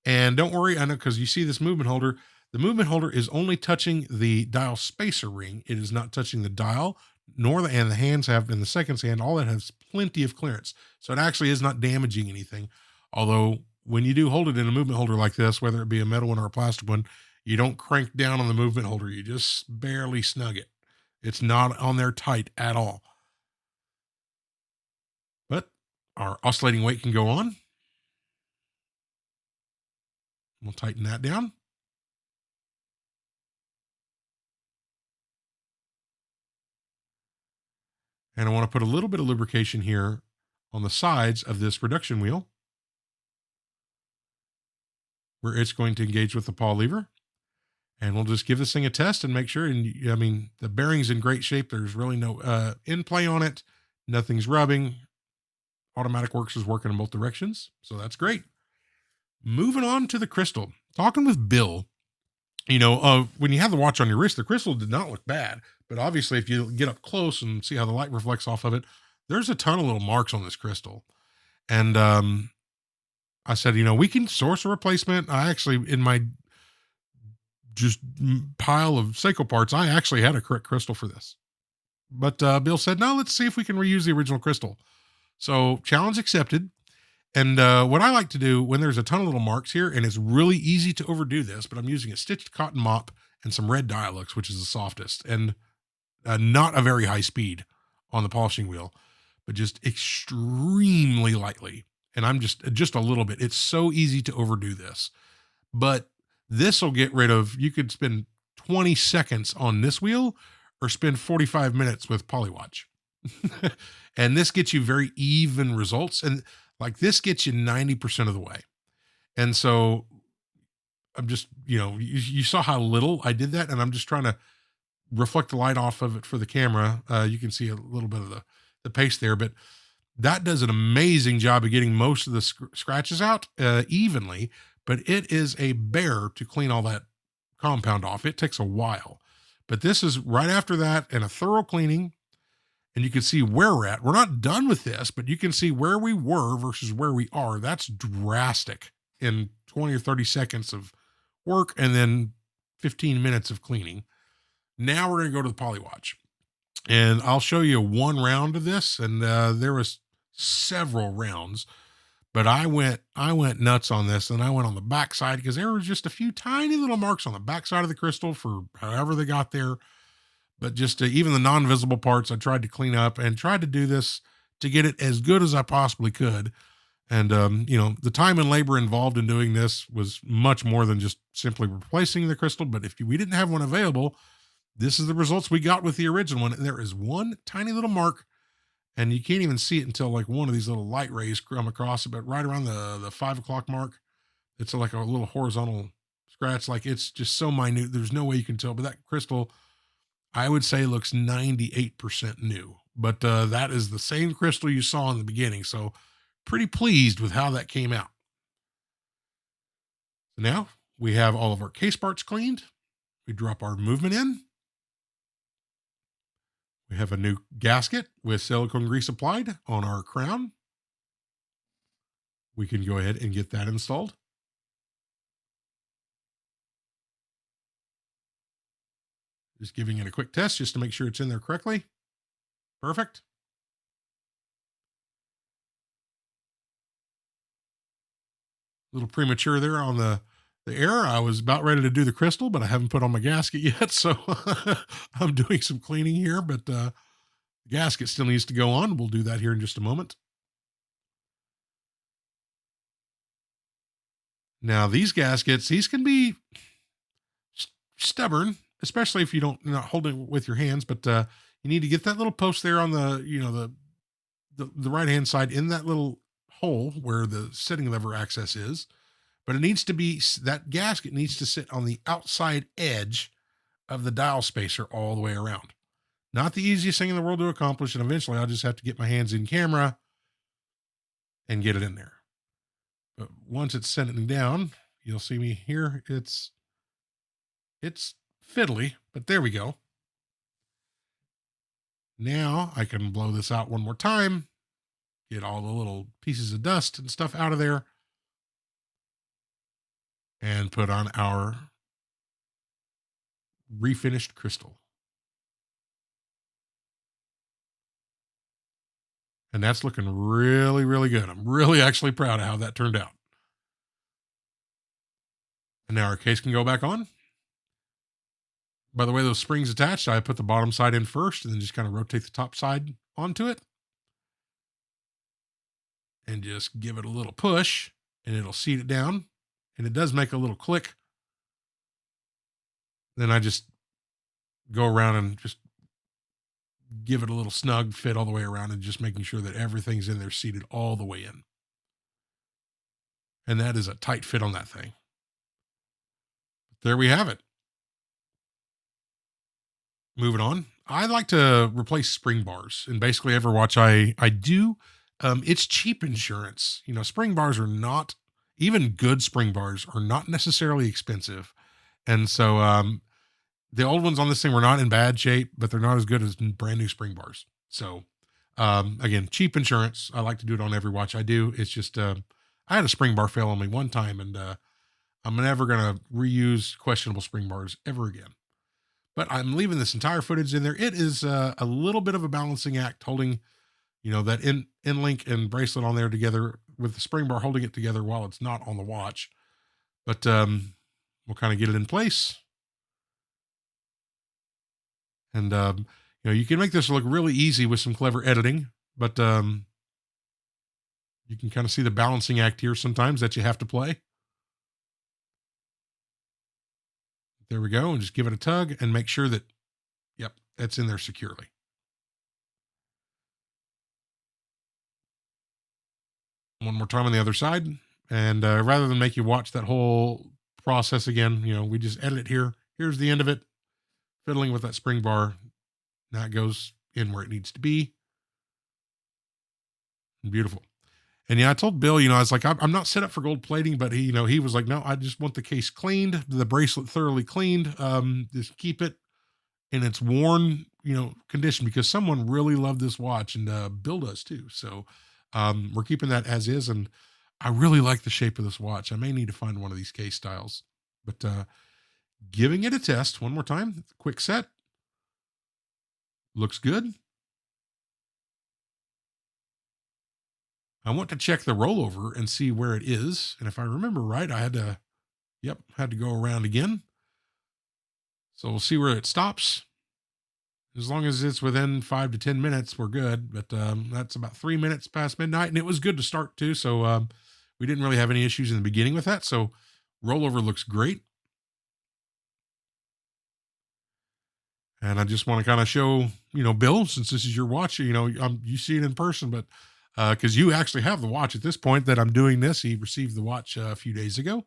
[SPEAKER 1] And don't worry, I know because you see this movement holder, the movement holder is only touching the dial spacer ring. It is not touching the dial, nor and the hands have in the seconds hand, all that has plenty of clearance. So it actually is not damaging anything. Although when you do hold it in a movement holder like this, whether it be a metal one or a plastic one, you don't crank down on the movement holder. You just barely snug it. It's not on there tight at all. But our oscillating weight can go on. We'll tighten that down. And I want to put a little bit of lubrication here on the sides of this reduction wheel where it's going to engage with the pawl lever. And we'll just give this thing a test and make sure. And I mean, the bearing's in great shape. There's really no in play on it. Nothing's rubbing. Automatic Works is working in both directions. So that's great. Moving on to the crystal. Talking with Bill, when you have the watch on your wrist, the crystal did not look bad. But obviously, if you get up close and see how the light reflects off of it, there's a ton of little marks on this crystal. And I said, we can source a replacement. I actually, in my just pile of Seiko parts, I actually had a correct crystal for this. But Bill said, no, let's see if we can reuse the original crystal. So challenge accepted. And what I like to do when there's a ton of little marks here, and it's really easy to overdo this, but I'm using a stitched cotton mop and some red Dialux, which is the softest, and not a very high speed on the polishing wheel, but just extremely lightly. And I'm just a little bit. It's so easy to overdo this. But this will get rid of, you could spend 20 seconds on this wheel or spend 45 minutes with Polywatch. And this gets you very even results. And like this gets you 90% of the way. And so I'm just, you saw how little I did that. And I'm just trying to reflect the light off of it for the camera. You can see a little bit of the paste there, but that does an amazing job of getting most of the scratches out evenly. But it is a bear to clean all that compound off. It takes a while. But this is right after that and a thorough cleaning. And you can see where we're at. We're not done with this, but you can see where we were versus where we are. That's drastic in 20 or 30 seconds of work and then 15 minutes of cleaning. Now we're going to go to the Polywatch. And I'll show you one round of this. And there was several rounds. But I went nuts on this, and I went on the back side because there was just a few tiny little marks on the back side of the crystal for however they got there. But just even the non-visible parts, I tried to clean up and tried to do this to get it as good as I possibly could. And, the time and labor involved in doing this was much more than just simply replacing the crystal. But if we didn't have one available, this is the results we got with the original one. And there is one tiny little mark, and you can't even see it until like one of these little light rays come across it. But right around the 5 o'clock mark, it's like a little horizontal scratch. Like it's just so minute. There's no way you can tell. But that crystal, I would say, looks 98% new. But that is the same crystal you saw in the beginning. So pretty pleased with how that came out. So now we have all of our case parts cleaned. We drop our movement in. We have a new gasket with silicone grease applied on our crown. We can go ahead and get that installed. Just giving it a quick test just to make sure it's in there correctly. Perfect. A little premature there on the air. I was about ready to do the crystal, but I haven't put on my gasket yet. So I'm doing some cleaning here, but the gasket still needs to go on. We'll do that here in just a moment. Now these gaskets, these can be stubborn, especially if you're not holding it with your hands, but you need to get that little post there on the right hand side in that little hole where the setting lever access is. but it needs to be, that gasket needs to sit on the outside edge of the dial spacer all the way around. Not the easiest thing in the world to accomplish, and eventually I'll just have to get my hands in camera and get it in there. But once it's sitting down, you'll see me here. It's fiddly, but there we go. Now I can blow this out one more time, get all the little pieces of dust and stuff out of there, and put on our refinished crystal. And that's looking really, really good. I'm really actually proud of how that turned out. And now our case can go back on. By the way, those springs attached, I put the bottom side in first and then just kind of rotate the top side onto it. And just give it a little push and it'll seat it down. And it does make a little click. Then I just go around and just give it a little snug fit all the way around and just making sure that everything's in there seated all the way in. And that is a tight fit on that thing. There we have it. Moving on. I like to replace spring bars in basically every watch I do. It's cheap insurance. You know, spring bars are not, even good spring bars are not necessarily expensive. And so, the old ones on this thing were not in bad shape, but they're not as good as brand new spring bars. So, again, cheap insurance. I like to do it on every watch I do. It's just, I had a spring bar fail on me one time, and I'm never going to reuse questionable spring bars ever again. But I'm leaving this entire footage in there. It is a little bit of a balancing act, holding, you know, that in link and bracelet on there together with the spring bar, holding it together while it's not on the watch. But we'll kind of get it in place. And, you know, you can make this look really easy with some clever editing, but you can kind of see the balancing act here sometimes that you have to play. There we go. And just give it a tug and make sure that, yep, that's in there securely. One more time on the other side. And rather than make you watch that whole process again, you know, we just edit it here. Here's the end of it. Fiddling with that spring bar. Now it goes in where it needs to be. Beautiful. And yeah, I told Bill, you know, I was like, I'm not set up for gold plating, but he, you know, he was like, no, I just want the case cleaned, the bracelet thoroughly cleaned. Just keep it in its worn, you know, condition, because someone really loved this watch, and Bill does too. So we're keeping that as is. And I really like the shape of this watch. I may need to find one of these case styles, but giving it a test one more time. Quick set. Looks good. I want to check the rollover and see where it is. And if I remember right, I had to, had to go around again. So we'll see where it stops. As long as it's within 5 to 10 minutes, we're good. But that's about 3 minutes past midnight. And it was good to start too. So we didn't really have any issues in the beginning with that. So rollover looks great. And I just want to kind of show, you know, Bill, since this is your watch, you know, you see it in person, but because you actually have the watch at this point that I'm doing this. He received the watch a few days ago,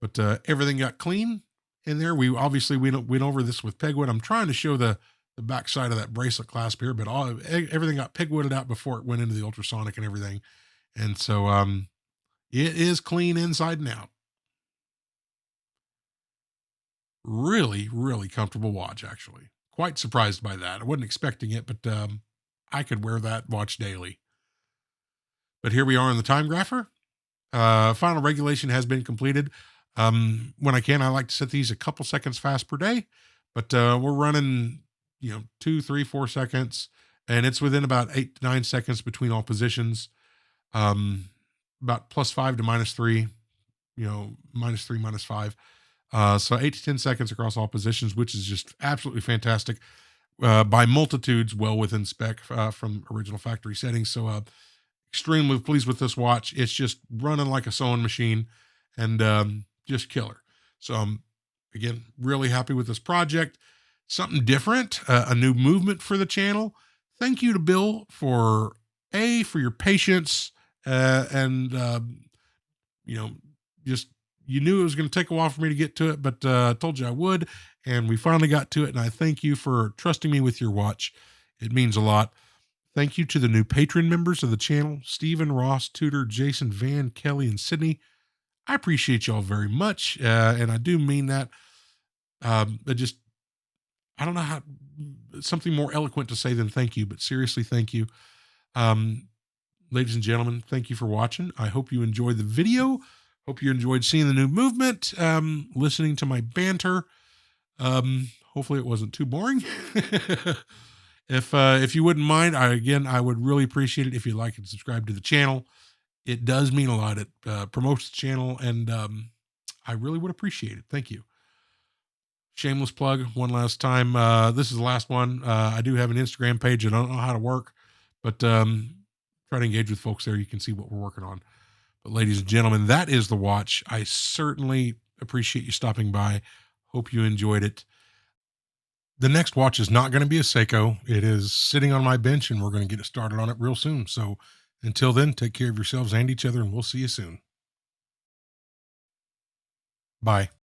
[SPEAKER 1] but everything got clean in there. We obviously went over this with pegwood. I'm trying to show the back side of that bracelet clasp here, but everything got pegwooded out before it went into the ultrasonic and everything. And so it is clean inside and out. Really, really comfortable watch, actually. Quite surprised by that. I wasn't expecting it, but I could wear that watch daily. But here we are in the time grapher. Final regulation has been completed. When I can, I like to set these a couple seconds fast per day, but we're running, you know, 2, 3, 4 seconds, and it's within about 8 to 9 seconds between all positions. About +5 to -3, you know, -3, -5. So 8 to 10 seconds across all positions, which is just absolutely fantastic. By multitudes, well within spec from original factory settings. So extremely pleased with this watch. It's just running like a sewing machine, and just killer. So again, really happy with this project. Something different, a new movement for the channel. Thank you to Bill for your patience and you know, just, you knew it was going to take a while for me to get to it, but I told you I would, and we finally got to it. And I thank you for trusting me with your watch. It means a lot. Thank you to the new patron members of the channel, Stephen, Ross, Tudor, Jason, Van, Kelly, and Sydney. I appreciate y'all very much, and I do mean that. I don't know how, something more eloquent to say than thank you, but seriously, thank you. Um, Ladies and gentlemen, thank you for watching. I hope you enjoyed the video. Hope you enjoyed seeing the new movement, listening to my banter. Hopefully it wasn't too boring. If you wouldn't mind, I would really appreciate it if you like and subscribe to the channel. It does mean a lot. It promotes the channel, and I really would appreciate it. Thank you. Shameless plug one last time. This is the last one. I do have an Instagram page. I don't know how to work, but try to engage with folks there. You can see what we're working on. But ladies and gentlemen, that is the watch. I certainly appreciate you stopping by. Hope you enjoyed it. The next watch is not going to be a Seiko. It is sitting on my bench, and we're going to get it started on it real soon. So until then, take care of yourselves and each other, and we'll see you soon. Bye.